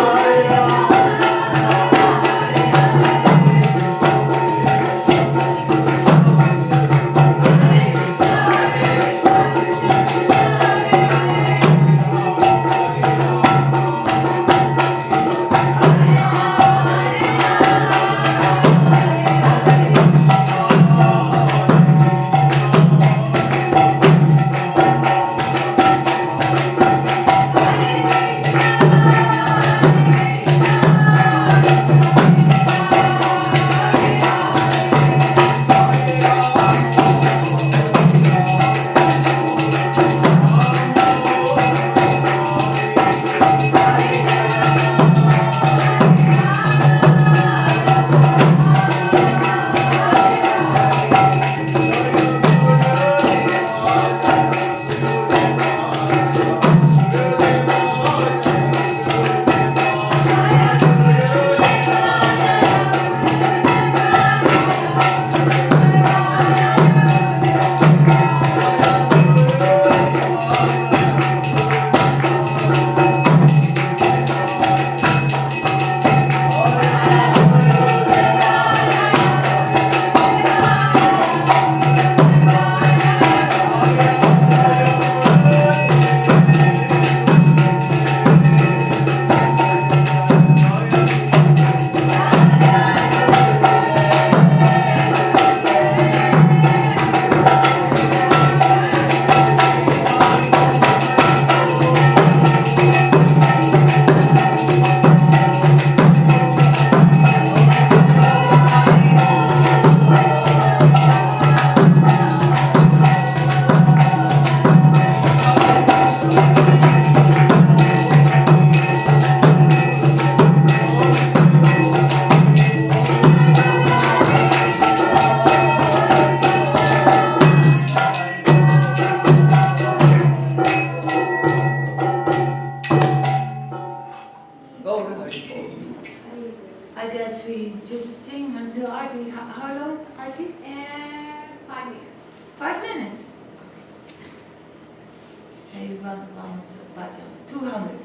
Bol Hari Bol. I guess we just sing until Aarti. How long, Aarti? 5 minutes. 5 minutes. Maybe one bhajan. 200.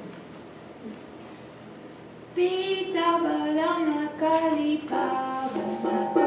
Pita Badana Kali Pavana